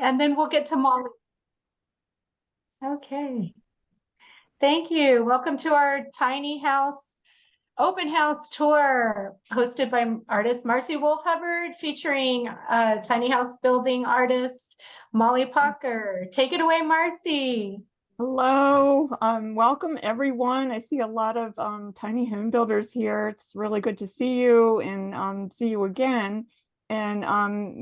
and then we'll get to Molly. Okay. Thank you. Welcome to our tiny house open house tour hosted by artist Marcy Wolf-Hubbard, featuring tiny house building artist Molly Pauker. Take it away, Marcy. Hello, welcome everyone. I see a lot of tiny home builders here. It's really good to see you and see you again. And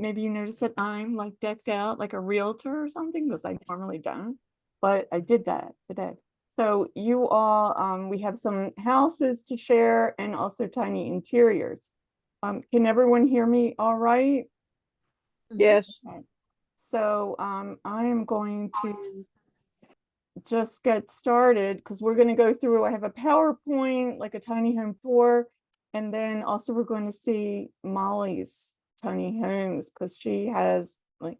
maybe you noticed that I'm like decked out like a realtor or something, because I normally don't, but I did that today. So you all, we have some houses to share and also tiny interiors. Can everyone hear me all right? Yes. Okay. So I am going to just get started because we're going to go through, I have a PowerPoint, like a tiny home tour, and then also we're going to see Molly's tiny homes because she has like,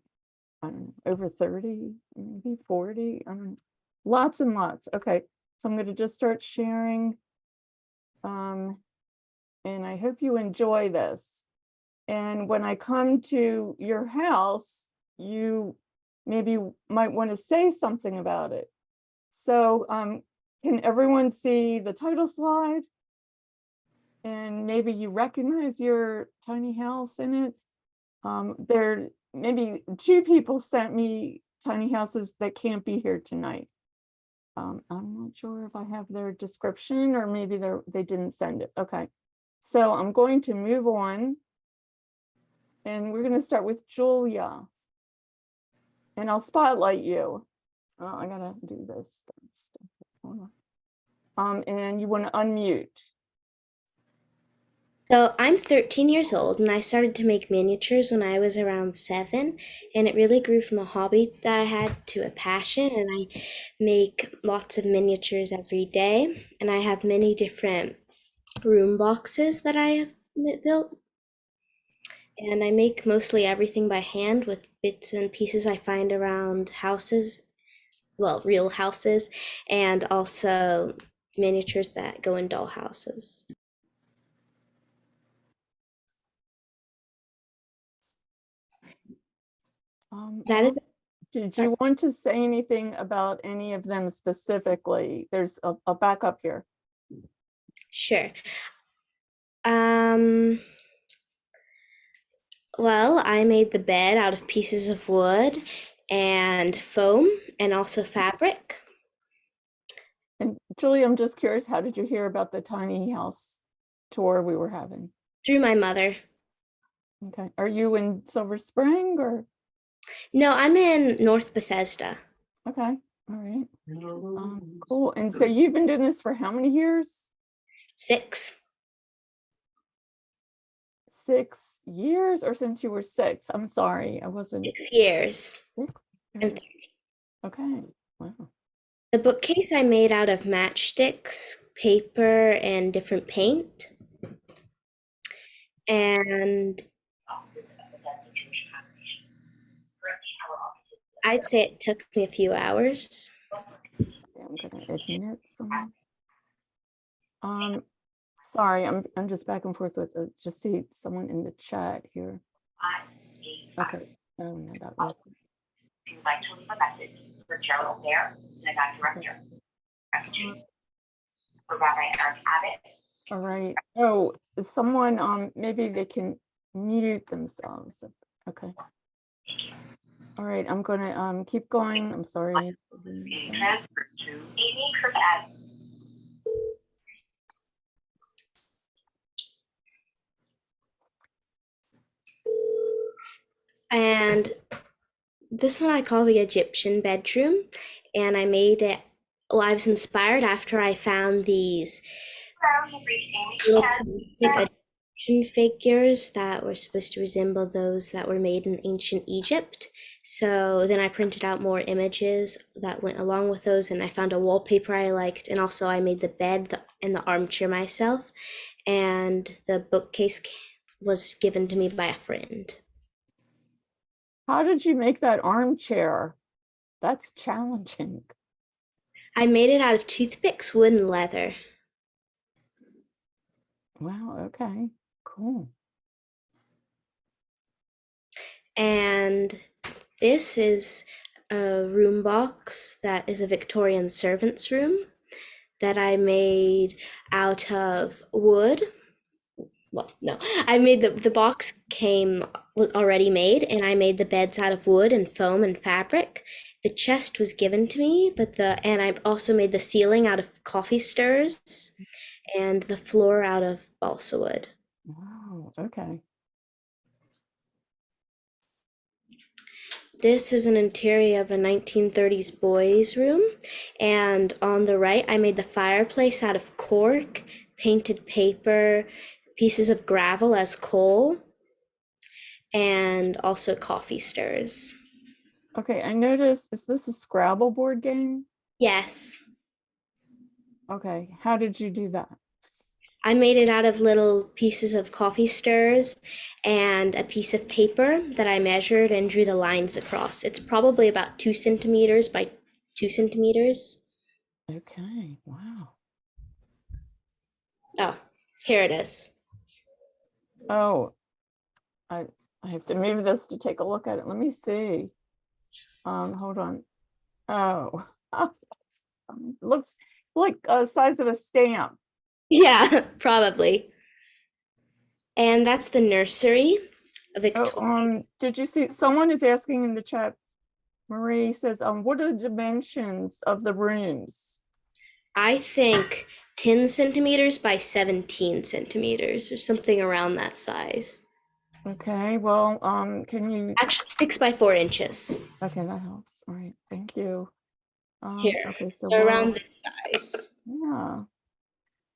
I don't know, over 30, maybe 40, I don't know, lots and lots. Okay, so I'm going to just start sharing. And I hope you enjoy this. And when I come to your house, you maybe might want to say something about it. So can everyone see the title slide? And maybe you recognize your tiny house in it. There maybe 2 people sent me tiny houses that can't be here tonight. I'm not sure if I have their description, or maybe they didn't send it. Okay, so I'm going to move on. And we're going to start with Julia. And I'll spotlight you. Oh, I gotta do this first. And you want to unmute. So I'm 13 years old and I started to make miniatures when I was around 7, and it really grew from a hobby that I had to a passion, and I make lots of miniatures every day, and I have many different room boxes that I have built, and I make mostly everything by hand with bits and pieces I find around houses, well, real houses, and also miniatures that go in doll houses. That is Did you want to say anything about any of them specifically? There's a backup here. Sure. Well, I made the bed out of pieces of wood and foam and also fabric. And Julie, I'm just curious, how did you hear about the tiny house tour we were having? Through my mother. Okay, are you in Silver Spring or? No, I'm in North Bethesda. Okay, all right. Cool. And so you've been doing this for how many years? 6. 6 years, or since you were 6? I'm sorry, I wasn't. 6 years. 6 I'm years. 13. Okay, wow. The bookcase I made out of matchsticks, paper, and different paint. And I'd say it took me a few hours. I'm gonna admit some. Sorry, I'm just back and forth with just see someone in the chat here. Okay. Oh no, that was. If you'd like to leave a message for Gerald Bear, Synagogue Director, for Rabbi Eric Abbott. All right. Oh, someone maybe they can mute themselves. Okay. All right, I'm gonna keep going. I'm sorry. Being transferred to Amy Kirkad. And this one I call the Egyptian bedroom, and I made it, well, I was inspired after I found these little plastic Egyptian figures that were supposed to resemble those that were made in ancient Egypt. So then I printed out more images that went along with those, and I found a wallpaper I liked, and also I made the bed and the armchair myself, and the bookcase was given to me by a friend. How did you make that armchair? That's challenging. I made it out of toothpicks, wood, and leather. Wow, okay, cool. And This is a room box that is a Victorian servant's room that I made out of wood. Well, no, I made the box was already made, and I made the beds out of wood and foam and fabric. The chest was given to me, and I also made the ceiling out of coffee stirs and the floor out of balsa wood. Wow, okay. This is an interior of a 1930s boys' room, and on the right, I made the fireplace out of cork, painted paper, pieces of gravel as coal, and also coffee stirs. Okay, I noticed, is this a Scrabble board game? Yes, Okay, how did you do that? I made it out of little pieces of coffee stirs and a piece of paper that I measured and drew the lines across. It's probably about 2 centimeters by 2 centimeters. Okay, wow. Oh, here it is. Oh, I have to move this to take a look at it. Let me see. Hold on. Oh, looks like a size of a stamp. Yeah, probably. And that's the nursery, a Victorian. Oh, did you see, someone is asking in the chat, Marie says, what are the dimensions of the rooms? I think 10 centimeters by 17 centimeters or something around that size. Okay, well, can you, Actually, 6 by 4 inches. okay, that helps. All right, thank you. Here, Okay, so they're around this size. yeah.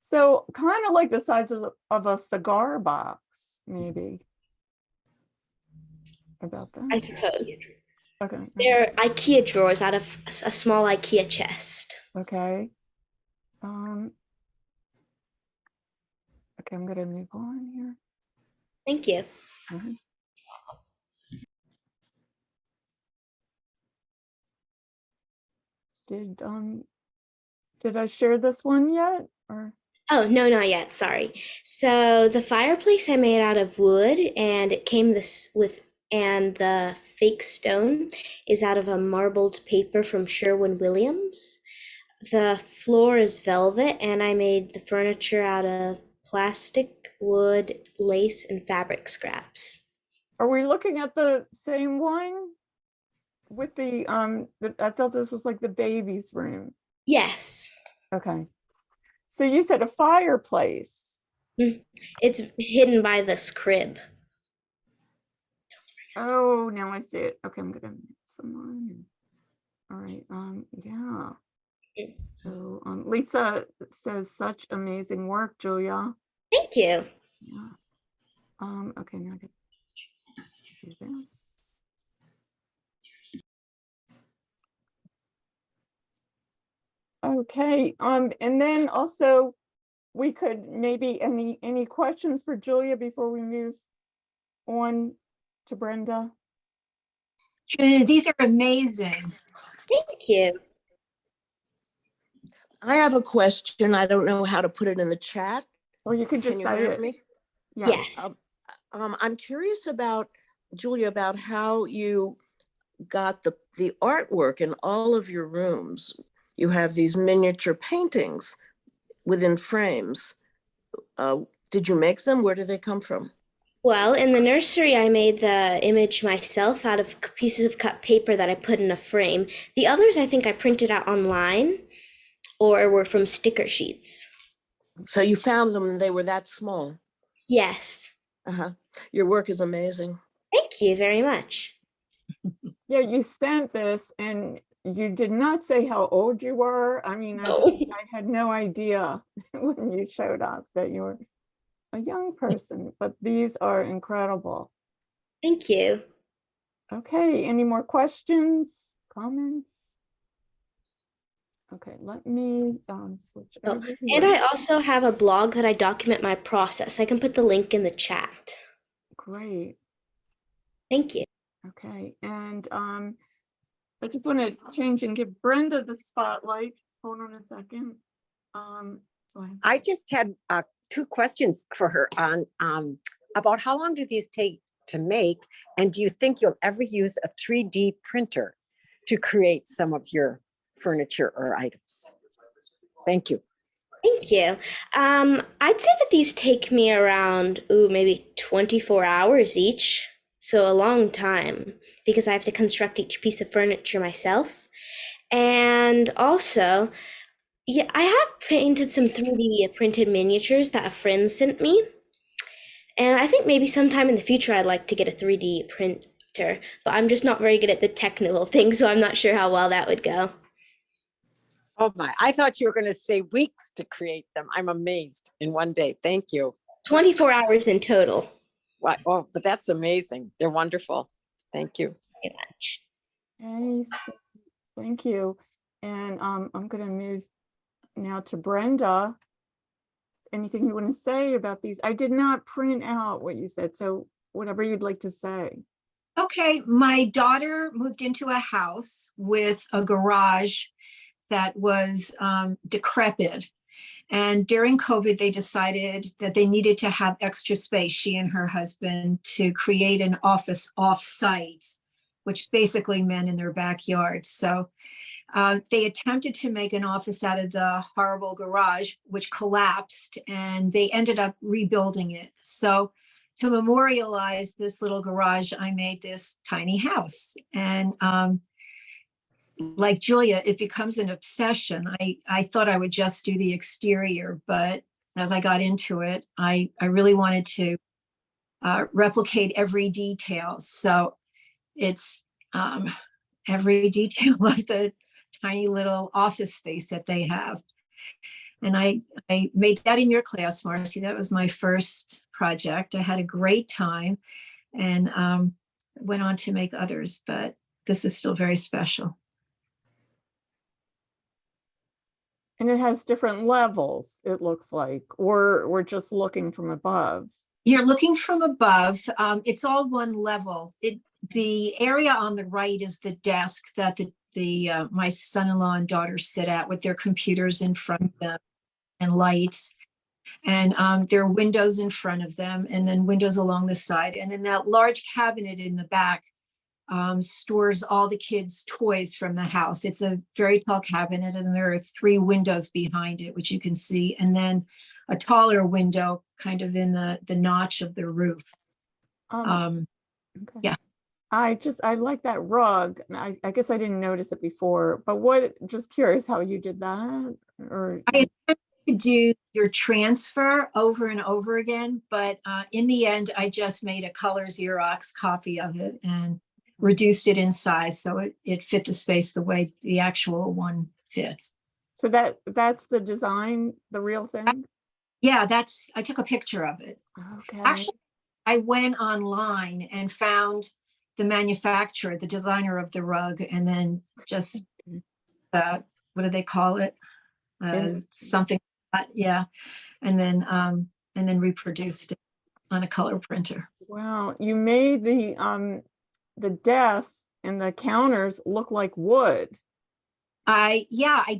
So kind of like the size of a cigar box, maybe. About that. I suppose. Okay. They're IKEA drawers out of a small IKEA chest. Okay. Okay, I'm gonna move on here. Thank you. Mhm. Did I share this one yet? Or Oh, no, not yet. Sorry. So the fireplace I made out of wood, and it came and the fake stone is out of a marbled paper from Sherwin-Williams. The floor is velvet, and I made the furniture out of plastic, wood, lace, and fabric scraps. are we looking at the same one? With I thought this was like the baby's room. Yes. Okay. So you said a fireplace. It's hidden by this crib. Oh, now I see it. Okay, I'm gonna move someone. All right, yeah. So Lisa says such amazing work, Julia. Thank you. Yeah. Okay, now I get to do this. Okay, and then also we could maybe any questions for Julia before we move on to Brenda? These are amazing. Thank you. I have a question. I don't know how to put it in the chat. Or you could just Can you say hear it. me? Yeah. Yes. I'm curious about, Julia, about how you got the artwork in all of your rooms. You have these miniature paintings within frames. Did you make them? Where do they come from? Well, in the nursery, I made the image myself out of pieces of cut paper that I put in a frame. The others, I think I printed out online or were from sticker sheets. So you found them and they were that small. Yes. Uh-huh. Your work is amazing. Thank you very much. Yeah, you sent this and you did not say how old you were. I mean, No. I had no idea when you showed up that you were a young person, but these are incredible. Thank you. Okay, any more questions, comments? Okay, let me switch over And here. I also have a blog that I document my process. I can put the link in the chat. Great. Thank you. Okay, and I just want to change and give Brenda the spotlight. Just hold on a second. I just had 2 questions for her on about how long do these take to make? And do you think you'll ever use a 3D printer to create some of your furniture or items? Thank you. Thank you. I'd say that these take me around, maybe 24 hours each. So a long time, because I have to construct each piece of furniture myself. And also, yeah, I have painted some 3D printed miniatures that a friend sent me. And I think maybe sometime in the future I'd like to get a 3D printer, but I'm just not very good at the technical things, so I'm not sure how well that would go. Oh my, I thought you were going to say weeks to create them. I'm amazed in one day. Thank you. 24 hours in total. Wow. Oh, but that's amazing. They're wonderful. Thank you. Very much. Okay, so thank you. And I'm going to move now to Brenda. Anything you want to say about these? I did not print out what you said, so whatever you'd like to say. Okay, my daughter moved into a house with a garage that was decrepit. And during COVID, they decided that they needed to have extra space, she and her husband, to create an office off-site, which basically meant in their backyard. So they attempted to make an office out of the horrible garage, which collapsed, and they ended up rebuilding it. So to memorialize this little garage, I made this tiny house. And like Julia, it becomes an obsession. I thought I would just do the exterior, but as I got into it, I really wanted to replicate every detail. So it's every detail of the tiny little office space that they have. And I made that in your class, Marcy. That was my first project. I had a great time and went on to make others, but this is still very special. And it has different levels, it looks like, or we're just looking from above. You're looking from above. It's all one level. The area on the right is the desk that my son-in-law and daughter sit at with their computers in front of them and lights. And there are windows in front of them and then windows along the side. And then that large cabinet in the back stores all the kids' toys from the house. It's a very tall cabinet and there are 3 windows behind it, which you can see. And then a taller window kind of in the notch of the roof. Okay. Yeah. I like that rug. I guess I didn't notice it before, but just curious how you did that, or I attempted to do your transfer over and over again, but in the end, I just made a color Xerox copy of it and reduced it in size so it fit the space the way the actual one fits. So that's the design, the real thing? Yeah, I took a picture of it. Okay. Actually, I went online and found the manufacturer, the designer of the rug, and then just what do they call it? Something, yeah, and then reproduced it on a color printer. Wow, you made the desk and the counters look like wood. I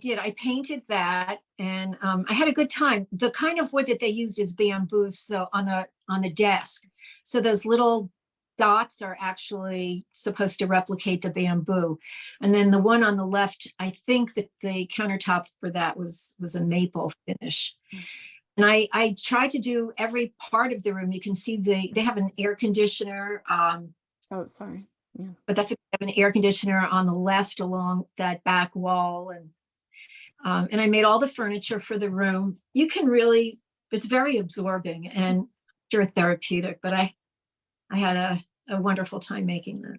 did. I painted that, and I had a good time. The kind of wood that they used is bamboo, so on the desk. So those little dots are actually supposed to replicate the bamboo. And then the one on the left, I think that the countertop for that was a maple finish. And I tried to do every part of the room. You can see they have an air conditioner. Oh, sorry. Yeah. But they have an air conditioner on the left along that back wall. And I made all the furniture for the room. You can really, it's very absorbing and sure therapeutic, but I had a wonderful time making that.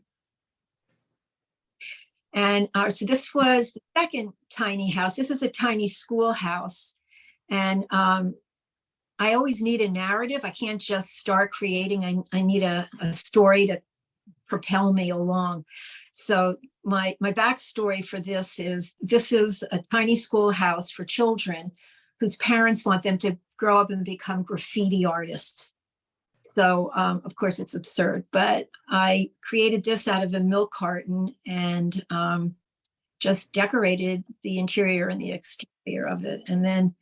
And so this was the second tiny house. This is a tiny schoolhouse. And I always need a narrative. I can't just start creating. I need a story to propel me along. So my backstory for this is a tiny schoolhouse for children whose parents want them to grow up and become graffiti artists. So of course it's absurd, but I created this out of a milk carton and just decorated the interior and the exterior of it. And then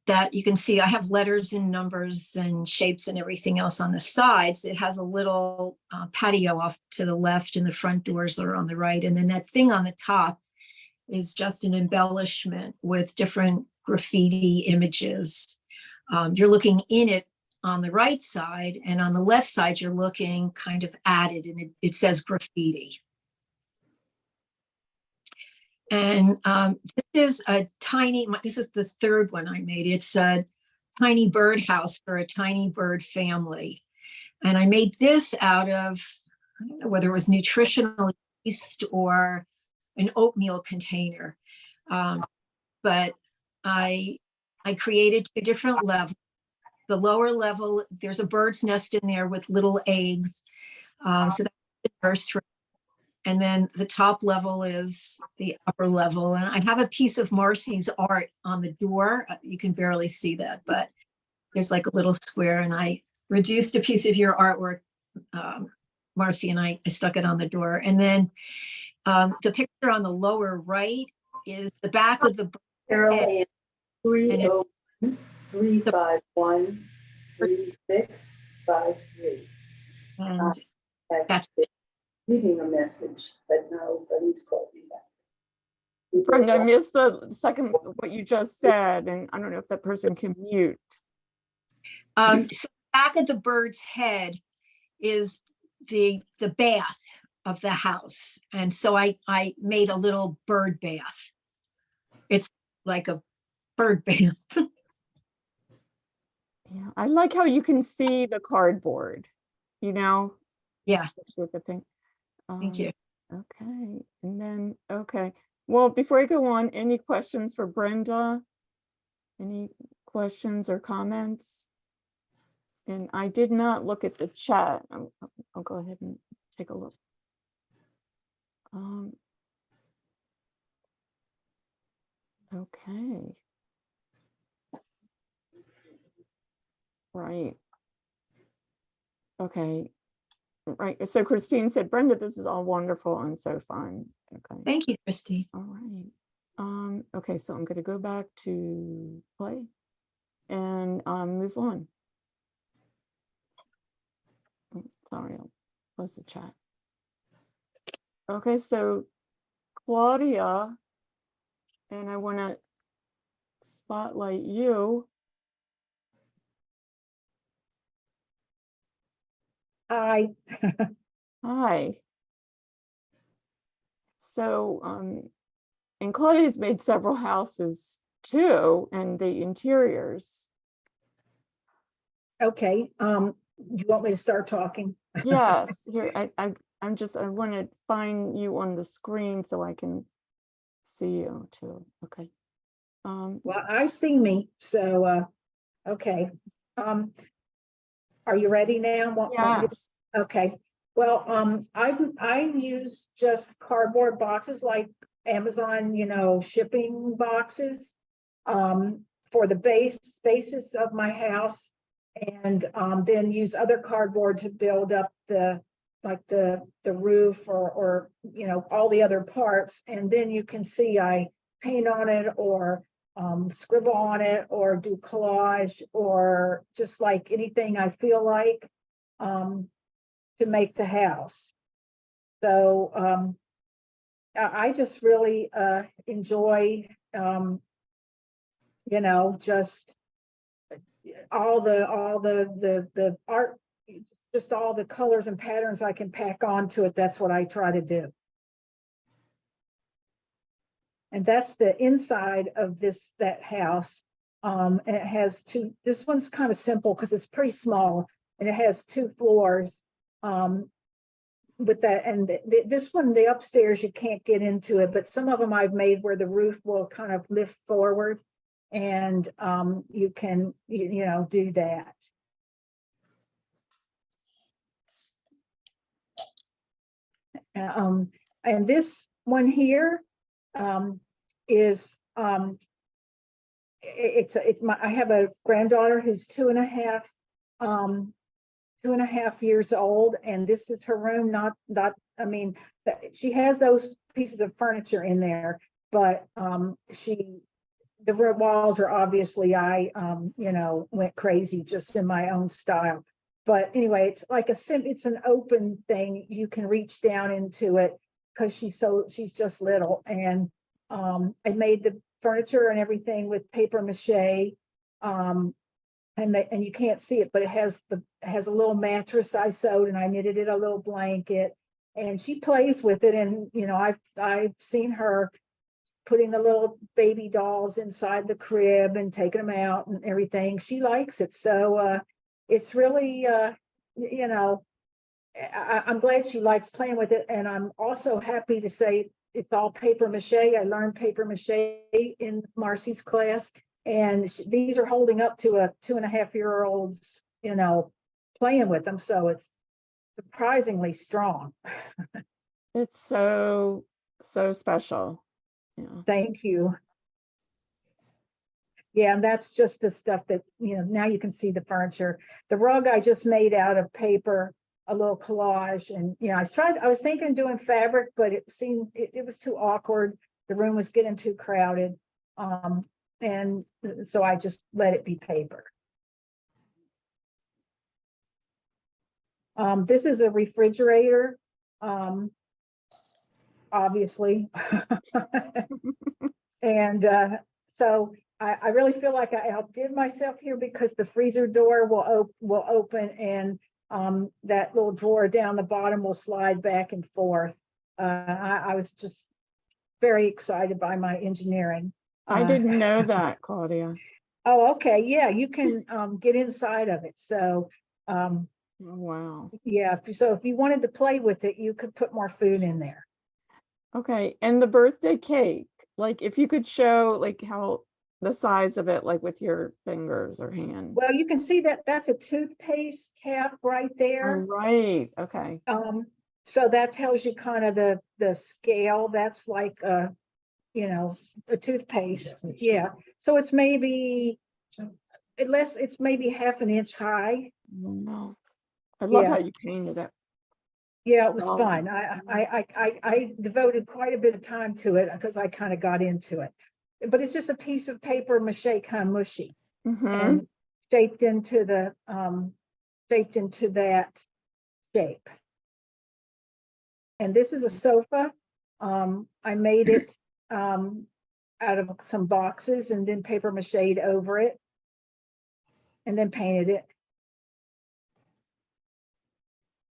that you can see, I have letters and numbers and shapes and everything else on the sides. It has a little patio off to the left and the front doors are on the right. And then that thing on the top is just an embellishment with different graffiti images. You're looking in it on the right side, and on the left side, you're looking kind of at it, and it says graffiti. And this is this is the third one I made. It's a tiny bird house for a tiny bird family. And I made this out of, I don't know whether it was nutritional yeast or an oatmeal container. But I created 2 different levels. The lower level, there's a bird's nest in there with little eggs. So that's the nursery. And then the top level is the upper level. And I have a piece of Marcy's art on the door. You can barely see that, but there's like a little square, and I reduced a piece of your artwork, Marcy, and I stuck it on the door. And then the picture on the lower right is the back of the bird. Carol, 301-3653. And that's Leaving a message, but nobody's called me back. Brenda, I missed the second, what you just said, and I don't know if that person can mute. so the back of the bird's head is the bath of the house. And so I made a little bird bath. It's like a bird bath. Yeah, I like how you can see the cardboard, you know? Yeah. With the pink. Thank you. Okay, and then, okay. Well, before I go on, any questions for Brenda? Any questions or comments? And I did not look at the chat. I'll go ahead and take a look. Okay. Right. Okay. Right. So Christine said, Brenda, this is all wonderful and so fun. Okay. Thank you, Christy. All right. Okay, so I'm going to go back to play and move on. Sorry, I'll close the chat. Okay, so Claudia, and I want to spotlight you. Hi. Hi. So, and Claudia's made several houses too, and the interiors. Okay. Do you want me to start talking? Yes. Here, I want to find you on the screen so I can see you too. Okay. Well, I see me. So, okay. Are you ready now? Yes. Okay. Well, I use just cardboard boxes like Amazon, shipping boxes for the basis of my house, and then use other cardboard to build up the roof or all the other parts. And then you can see I paint on it or scribble on it or do collage or just like anything I feel like to make the house. So I just really enjoy just all the art, just all the colors and patterns I can pack onto it. That's what I try to do. And that's the inside of that house. And it has this one's kind of simple because it's pretty small, and it has 2 floors with that. And this one, the upstairs, you can't get into it, but some of them I've made where the roof will kind of lift forward, and you can, do that. And this one here is I have a granddaughter who's 2.5 years old, and this is her room. I mean, she has those pieces of furniture in there, but The red walls are obviously, I, went crazy just in my own style. But anyway, it's like it's an open thing. You can reach down into it because she's just little. And I made the furniture and everything with paper mache. And you can't see it, but it has a little mattress I sewed, and I knitted it a little blanket. And she plays with it, and I've seen her putting the little baby dolls inside the crib and taking them out and everything. She likes it, so it's really I'm glad she likes playing with it, and I'm also happy to say it's all paper mache. I learned paper mache in Marcy's class. And these are holding up to a 2.5-year-old's, playing with them. So it's surprisingly strong. It's so special. Yeah. Thank you. Yeah, and that's just the stuff that, now you can see the furniture. The rug I just made out of paper, a little collage. And, I was thinking doing fabric, but it seemed, it was too awkward. The room was getting too crowded. And so I just let it be paper. This is a refrigerator, obviously. And so I really feel like I outdid myself here because the freezer door will open, and that little drawer down the bottom will slide back and forth. I was just very excited by my engineering. I didn't know that, Claudia. Oh, okay. Yeah, you can get inside of it. So, Oh, wow. yeah. So if you wanted to play with it, you could put more food in there. Okay. And the birthday cake, like if you could show like how the size of it, like with your fingers or hand. Well, you can see that that's a toothpaste cap right Oh, there. right. Okay. So that tells you kind of the scale. That's like a toothpaste. Yeah. So it's maybe it's maybe 1/2 inch high. No. I love Yeah. how you painted it. Yeah, it was Oh. fun. I devoted quite a bit of time to it because I kind of got into it. But it's just a piece of paper mache, kind of mushy, and shaped into that shape. And this is a sofa. I made it out of some boxes and then paper mache'd over it and then painted it.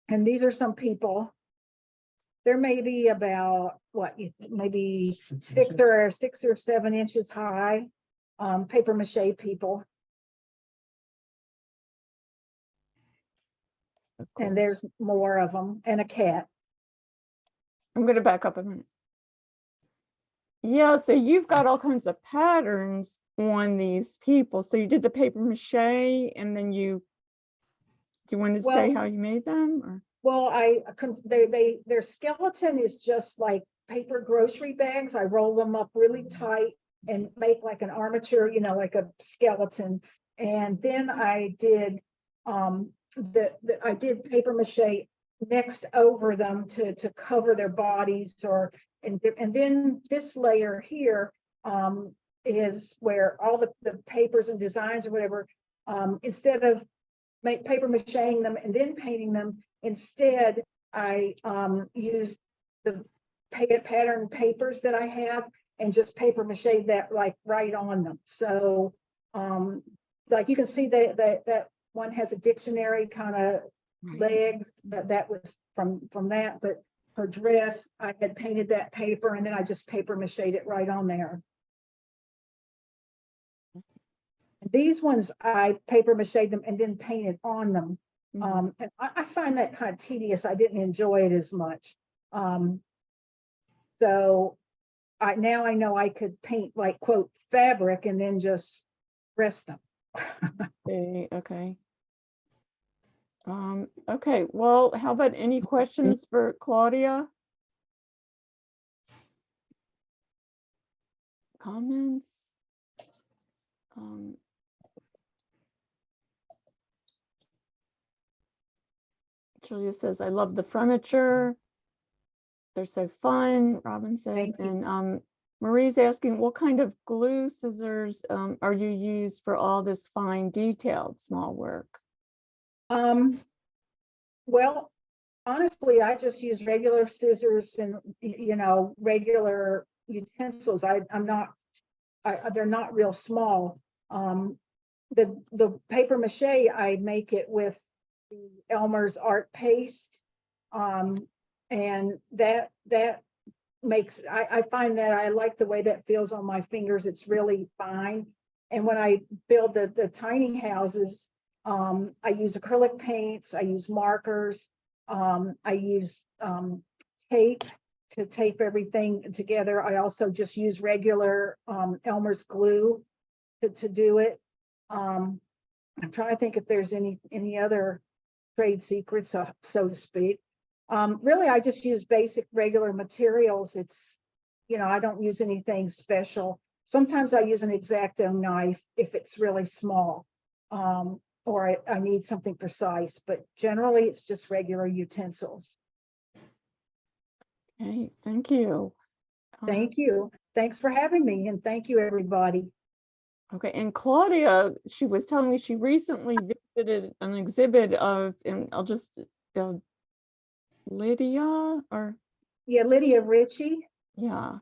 And these are some people. They're maybe about maybe 6 or 7 inches high, paper mache people. Cool. And there's more of them, and a cat. I'm going to back up a minute. Yeah, so you've got all kinds of patterns on these people. So you did the paper mache, and then you wanted to say how you made them? Or? Well, their skeleton is just like paper grocery bags. I roll them up really tight and make like an armature, like a skeleton. And then I did I did paper mache next over them to cover their bodies, and then this layer here is where all the papers and designs or whatever, instead of paper macheing them and then painting them, instead I used the pattern papers that I have and just paper mache that like right on them. So like you can see that one has a dictionary kind of legs, that was from that, but her dress, I had painted that paper and then I just paper mache'd it right on there. These ones I paper mache'd them and then painted on them. And I find that kind of tedious. I didn't enjoy it as much. So now I know I could paint like quote fabric and then just rest them. Okay. Okay, well, how about any questions for Claudia? Comments? Julia says, I love the furniture. They're so fun, Robin said. And Marie's asking, what kind of glue scissors are you used for all this fine detailed small work? Well, honestly, I just use regular scissors and, regular utensils. I'm not, they're not real small. The paper mache, I make it with the Elmer's art paste. And that makes, I find that I like the way that feels on my fingers. It's really fine. And when I build the tiny houses, I use acrylic paints, I use markers, I use tape to tape everything together. I also just use regular Elmer's glue to do it. I'm trying to think if there's any other trade secrets, so to speak. Really, I just use basic regular materials. It's, I don't use anything special. Sometimes I use an X-Acto knife if it's really small, or I need something precise, but generally it's just regular utensils. Okay, thank you. Thank you. Thanks for having me, and thank you, everybody. Okay, and Claudia, she was telling me she recently visited an exhibit of, and I'll just, Lydia, or? Yeah, Lydia Ritchie. Yeah.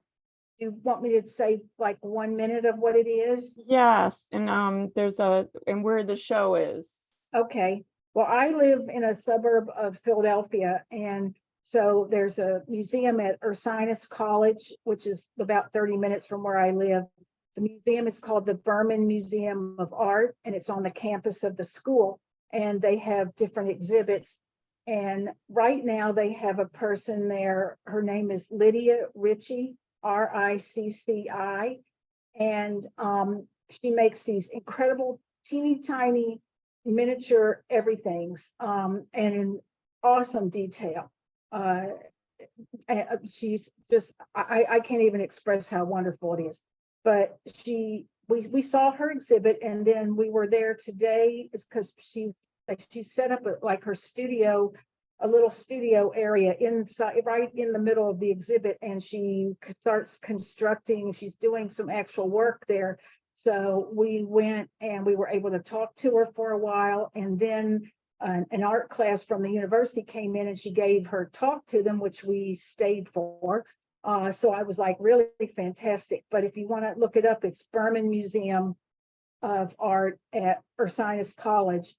You want me to say like 1 minute of what it is? Yes, and and where the show is. Okay, well, I live in a suburb of Philadelphia, and so there's a museum at Ursinus College, which is about 30 minutes from where I live. The museum is called the Berman Museum of Art, and it's on the campus of the school, and they have different exhibits. And right now they have a person there. Her name is Lydia Ritchie, R-I-C-C-I, and she makes these incredible teeny tiny miniature everythings, and in awesome detail. She's just, I can't even express how wonderful it is. But we saw her exhibit, and then we were there today because she set up like her studio, a little studio area inside, right in the middle of the exhibit, and she starts constructing. She's doing some actual work there. So we went and we were able to talk to her for a while, and then an art class from the university came in and she gave her talk to them, which we stayed for. So I was like, really fantastic. But if you want to look it up, it's Berman Museum of Art at Ursinus College.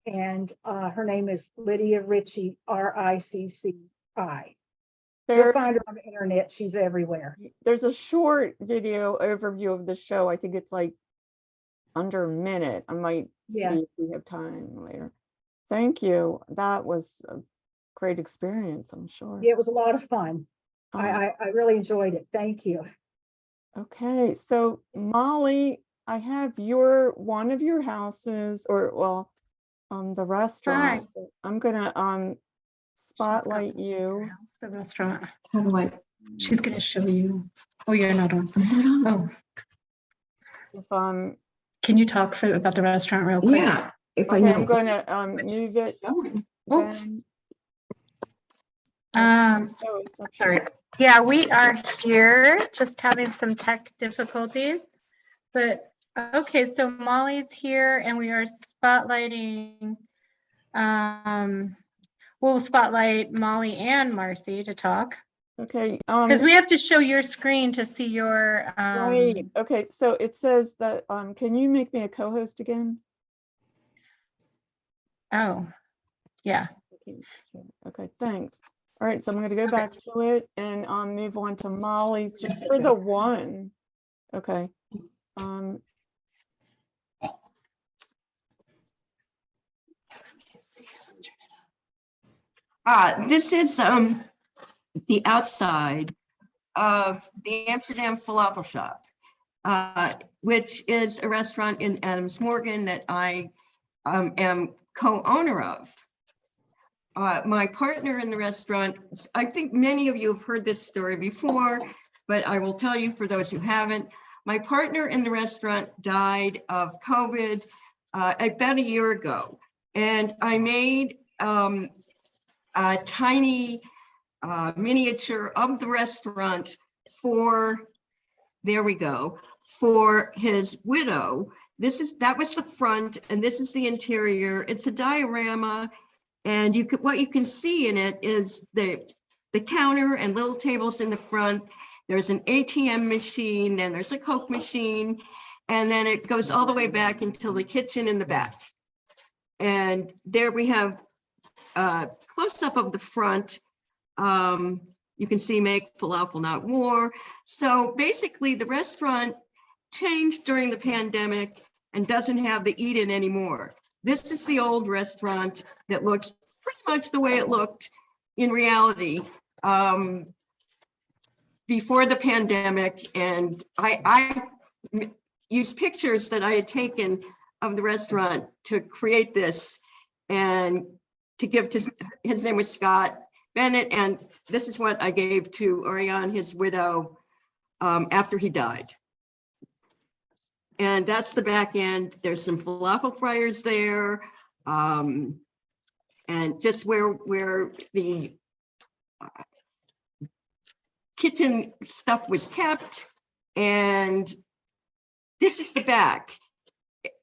And her name is Lydia Ritchie, R-I-C-C-I. You'll find her on the internet. She's everywhere. There's a short video overview of the show. I think it's like under a minute. I might see if we have time later. Thank you. That was a great experience, I'm sure. Yeah, it was a lot of fun. I really enjoyed it. Thank you. Okay, so Molly, I have one of your houses, or well, the restaurant. So I'm gonna spotlight you. The restaurant. How do I? She's gonna show you. Oh, you're not on. Oh. If can you talk about the restaurant real quick? Yeah. If okay, I'm gonna move it. Sorry. Yeah, we are here just having some tech difficulties, but okay, so Molly's here and we are spotlighting, we'll spotlight Molly and Marcy to talk. Okay. Because we have to show your screen to see your right. Okay, so it says that can you make me a co-host again? Oh, yeah. Okay, thanks. All right, so I'm going to go back to it and move on to Molly just for the one. Okay. This is the outside of the Amsterdam Falafel Shop, which is a restaurant in Adams Morgan that I am co-owner of. My partner in the restaurant, I think many of you have heard this story before, but I will tell you for those who haven't, my partner in the restaurant died of COVID about a year ago. And I made a tiny miniature of the restaurant for there we go, for his widow. That was the front, and this is the interior. It's a diorama, and what you can see in it is the counter and little tables in the front. There's an ATM machine, and there's a Coke machine, and then it goes all the way back until the kitchen in the back. And there we have a close-up of the front. You can see make falafel, not war. So basically the restaurant changed during the pandemic and doesn't have the eat-in anymore. This is the old restaurant that looks pretty much the way it looked in reality before the pandemic. And I used pictures that I had taken of the restaurant to create this and to give to, his name was Scott Bennett, and this is what I gave to Ariane, his widow, after he died. And that's the back end. There's some falafel fryers there, and just where the kitchen stuff was kept. And this is the back.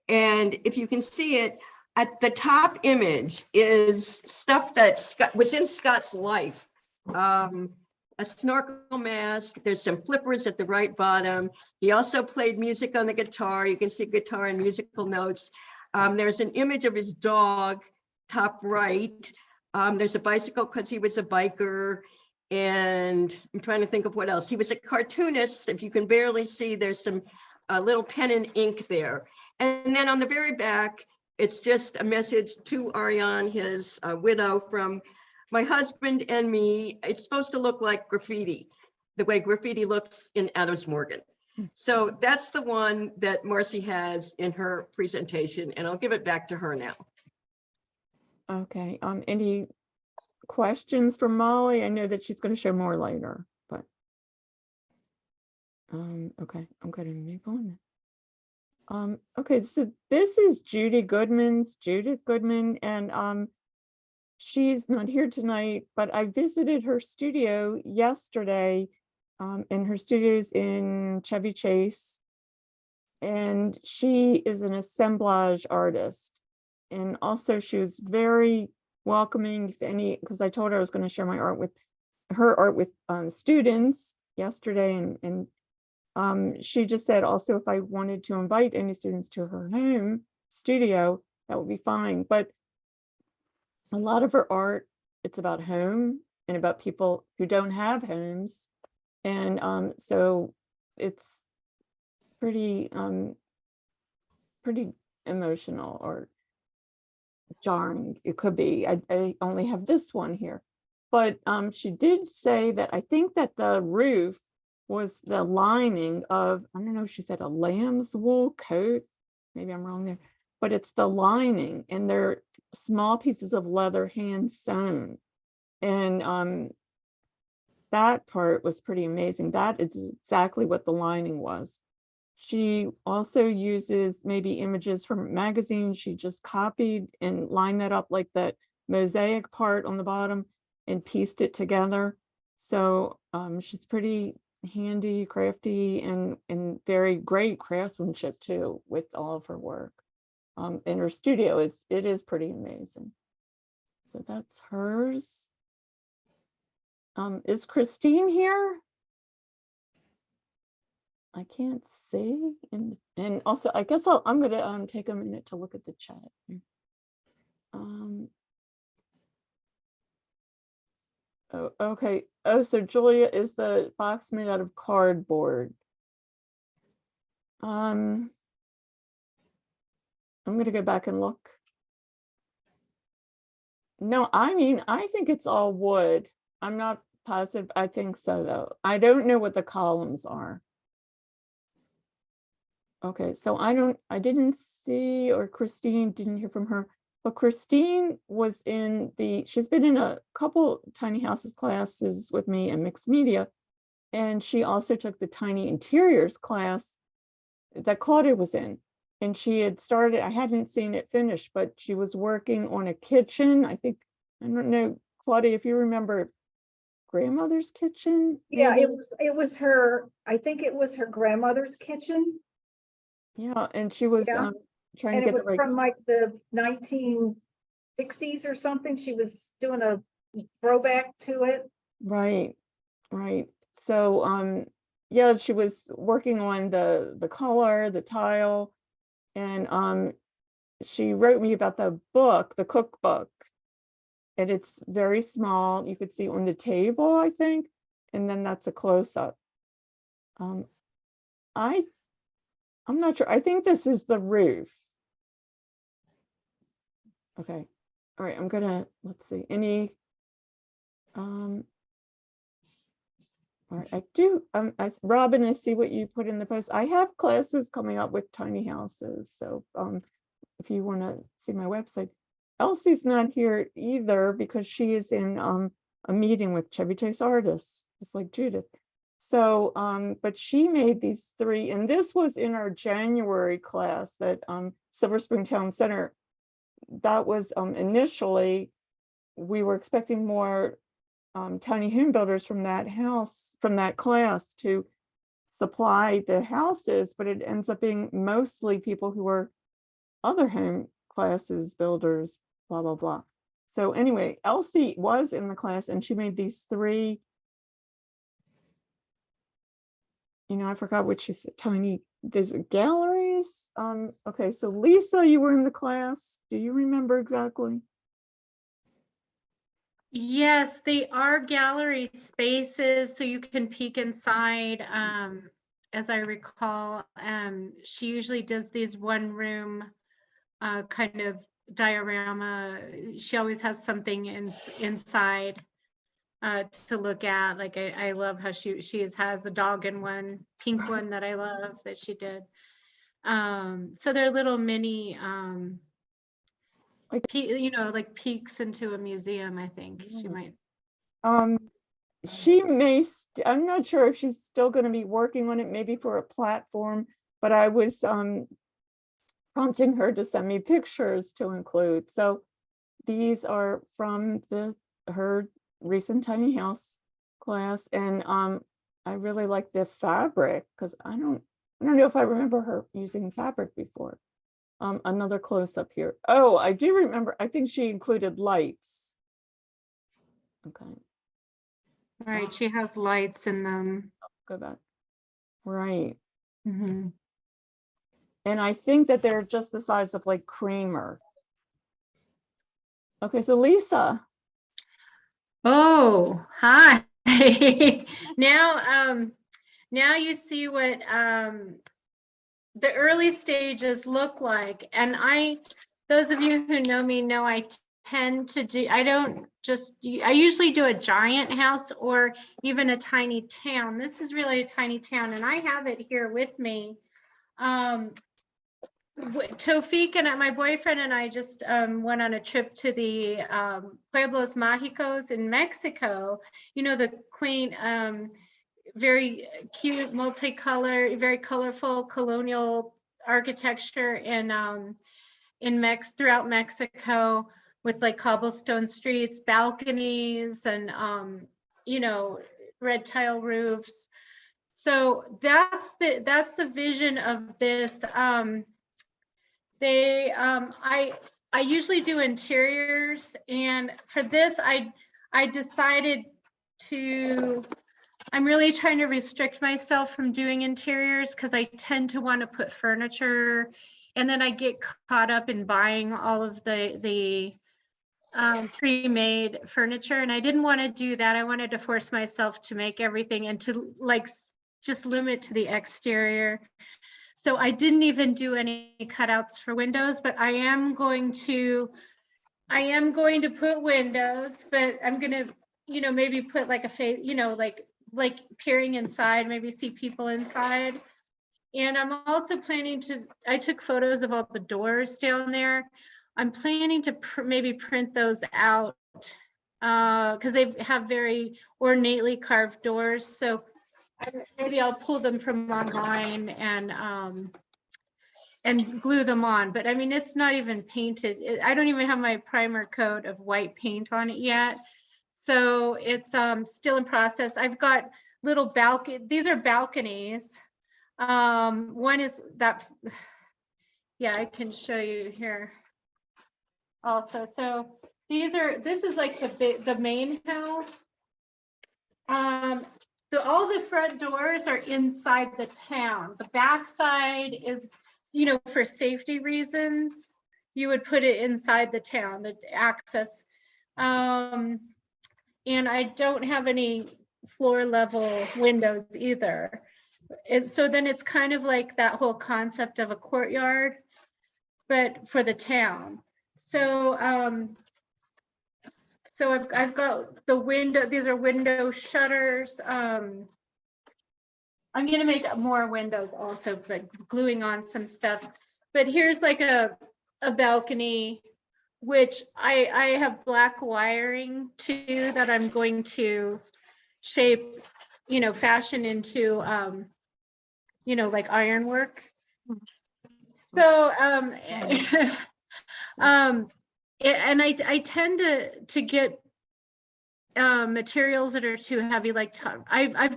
And if you can see it, at the top image is stuff that was in Scott's life. A snorkel mask, there's some flippers at the right bottom. He also played music on the guitar. You can see guitar and musical notes. There's an image of his dog, top right. There's a bicycle because he was a biker. And I'm trying to think of what else. He was a cartoonist. If you can barely see, there's some little pen and ink there. And then on the very back, it's just a message to Ariane, his widow, from my husband and me. It's supposed to look like graffiti, the way graffiti looks in Adams Morgan. So that's the one that Marcy has in her presentation, and I'll give it back to her now. Okay, any questions for Molly? I know that she's going to show more later, but okay, I'm going to move on. Okay, so this is Judith Goodman, and she's not here tonight, but I visited her studio yesterday, and her studio's in Chevy Chase, and she is an assemblage artist. And also she was very welcoming, because I told her I was going to share my art with students yesterday, and she just said also if I wanted to invite any students to her home studio, that would be fine. But a lot of her art, it's about home and about people who don't have homes. And so it's pretty emotional or jarring. It could be. I only have this one here. But she did say that I think that the roof was the lining of, I don't know if she said a lamb's wool coat, maybe I'm wrong there, but it's the lining, and they're small pieces of leather hand sewn. And that part was pretty amazing. That is exactly what the lining was. She also uses maybe images from magazines. She just copied and lined that up like that mosaic part on the bottom and pieced it together. So she's pretty handy, crafty, and very great craftsmanship too with all of her work. And her studio is pretty amazing. So that's hers. Is Christine here? I can't see. And also, I guess I'm gonna take a minute to look at the chat. Oh, okay. Oh, so Julia, is the box made out of cardboard? I'm gonna go back and look. No, I mean, I think it's all wood. I'm not positive. I think so, though. I don't know what the columns are. Okay, so I didn't see, or Christine didn't hear from her, but Christine was she's been in a couple tiny houses classes with me in mixed media. And she also took the tiny interiors class that Claudia was in. And she had started, I hadn't seen it finished, but she was working on a kitchen. I don't know, Claudia, if you remember, grandmother's kitchen. Yeah, maybe? it was her, I think it was her grandmother's kitchen. Yeah, and she was Yeah. trying And to it get the was right. from like the 1960s or something. She was doing a throwback to it. Right, right. So, yeah, she was working on the color, the tile, and she wrote me about the book, the cookbook. And it's very small. You could see on the table, I think, and then that's a close-up. I'm not sure. I think this is the roof. Okay. All right, I'm gonna, let's see, any all right, I do, Robin, I see what you put in the post. I have classes coming up with tiny houses. So if you want to see my website. Elsie's not here either because she is in a meeting with Chevy Chase artists, just like Judith. So, but she made these three, and this was in our January class at Silver Spring Town Center. That was initially, we were expecting more tiny home builders from that house, from that class to supply the houses, but it ends up being mostly people who are other home classes, builders, blah, blah, blah. So anyway, Elsie was in the class and she made these three, I forgot what she said, tiny, there's galleries. Okay, so Lisa, you were in the class. Do you remember exactly? Yes, they are gallery spaces, so you can peek inside. As I recall, she usually does these one room kind of diorama. She always has something inside to look at. Like I love how she has a dog in one, pink one that I love that she did. So they're little mini like peeks into a museum. I think she might. She may, I'm not sure if she's still going to be working on it, maybe for a platform, but I was prompting her to send me pictures to include. So these are from her recent tiny house class, and I really like the fabric because I don't know if I remember her using fabric before. Another close up here. Oh, I do remember. I think she included lights. Okay. All right, she has lights in them. Go back. Right. Mm-hmm. And I think that they're just the size of like creamer. Okay, so Lisa. Oh, hi. Now you see what the early stages look like. And those of you who know me know I tend to do, I usually do a giant house or even a tiny town. This is really a tiny town, and I have it here with me. Tofik and my boyfriend and I just went on a trip to the Pueblos Mágicos in Mexico. the quaint, very cute, multicolor, very colorful colonial architecture throughout Mexico, with like cobblestone streets, balconies, and red tile roofs. So that's the vision of this. I usually do interiors, and for this I decided I'm really trying to restrict myself from doing interiors because I tend to want to put furniture, and then I get caught up in buying all of the pre-made furniture, and I didn't want to do that. I wanted to force myself to make everything and to just limit to the exterior. So I didn't even do any cutouts for windows, but I am going to put windows, but I'm going to, maybe put like a face, like peering inside, maybe see people inside. And I'm also planning I took photos of all the doors down there. I'm planning to maybe print those out because they have very ornately carved doors. So maybe I'll pull them from online and glue them on. But I mean, it's not even painted. I don't even have my primer coat of white paint on it yet. So it's still in process. I've got little balcony, these are balconies. One is that, yeah, I can show you here also. So this is like the main house. All the front doors are inside the town. The back side is, you know, for safety reasons, you would put it inside the town, the access. And I don't have any floor level windows either. So then it's kind of like that whole concept of a courtyard, but for the town. So I've got the window, these are window shutters. I'm gonna make more windows also, but gluing on some stuff. But here's like a balcony, which I have black wiring too that I'm going to shape, you know, fashion into, you know, like ironwork. So, and I tend to get materials that are too heavy. Like I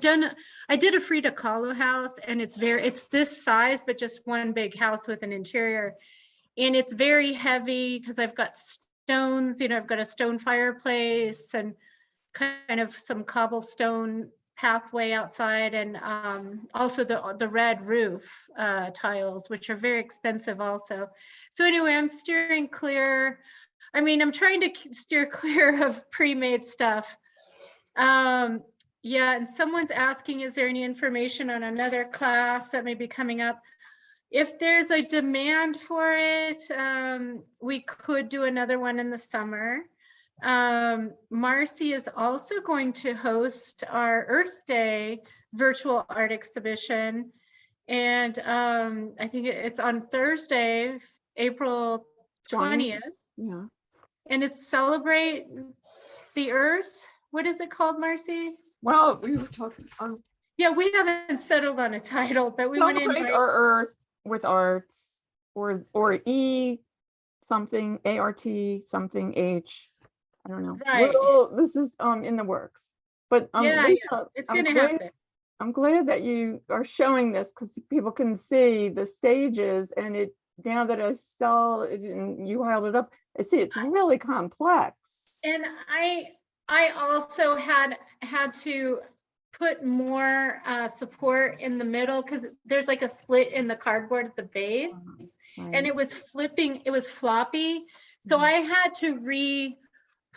did a Frida Kahlo house, and it's this size, but just one big house with an interior, and it's very heavy because I've got stones. You know, I've got a stone fireplace and kind of some cobblestone pathway outside, and also the red roof tiles, which are very expensive also. So anyway, I'm steering clear. I mean, I'm trying to steer clear of pre-made stuff. Yeah, and someone's asking, is there any information on another class that may be coming up? If there's a demand for it, we could do another one in the summer. Marcy is also going to host our Earth Day virtual art exhibition. And I think it's on Thursday, April 20th. Yeah. And it's Celebrate the Earth. What is it called, Marcy? Well, we were talking on Yeah, we haven't settled on a title, but we want to Celebrate invite Our Earth with Arts, or E something, ART something H. I don't know. Right. This is in the works. But Yeah, Lisa, it's gonna happen. I'm glad that you are showing this because people can see the stages, and it, now that I saw it and you held it up, I see it's really complex. And I also had to put more support in the middle because there's like a split in the cardboard at the base, and it was flipping, it was floppy. So I had to